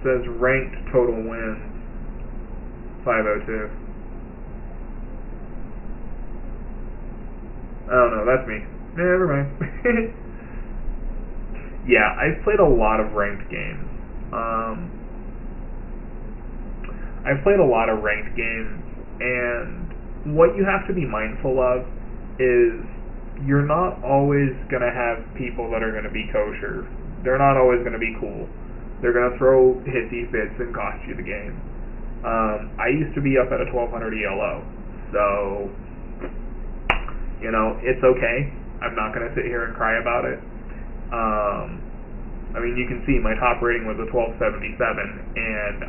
Says ranked total wins 502. Oh no, that's me. Never mind. Yeah, I've played a lot of ranked games. And what you have to be mindful of is you're not always going to have people that are going to be kosher. They're not always going to be cool. They're going to throw hissy fits and cost you the game. I used to be up at a 1200 ELO, so it's okay. I'm not going to sit here and cry about it. You can see my top rating was a 1277, and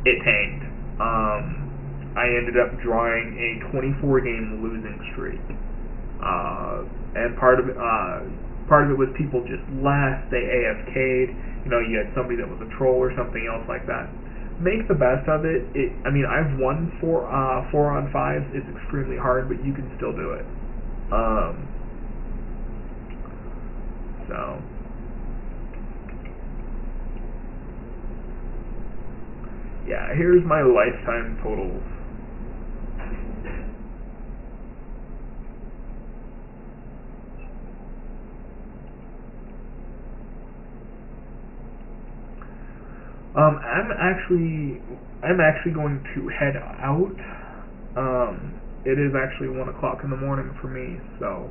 it tanked. I ended up drawing a 24-game losing streak, and part of it was people just left. They AFK'd. You had somebody that was a troll or something else like that. Make the best of it. I've won 4-on-5s. It's extremely hard, but you can still do it. So yeah, here's my lifetime totals. I'm actually going to head out. It is actually 1 o'clock in the morning for me, so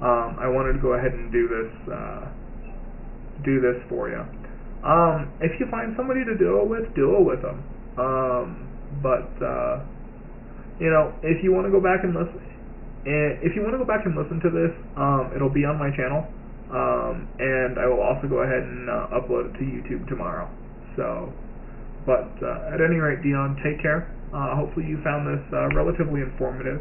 I wanted to go ahead and do this for you. If you find somebody to duel with them. If you want to go back and listen, to this, it'll be on my channel, and I will also go ahead and upload it to YouTube tomorrow. So, at any rate, Dion, take care. Hopefully you found this relatively informative.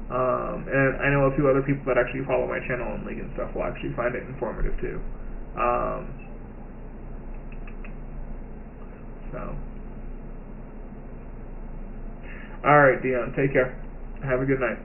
And I know a few other people that actually follow my channel and League and stuff will actually find it informative too. Alright, Dion, take care. Have a good night.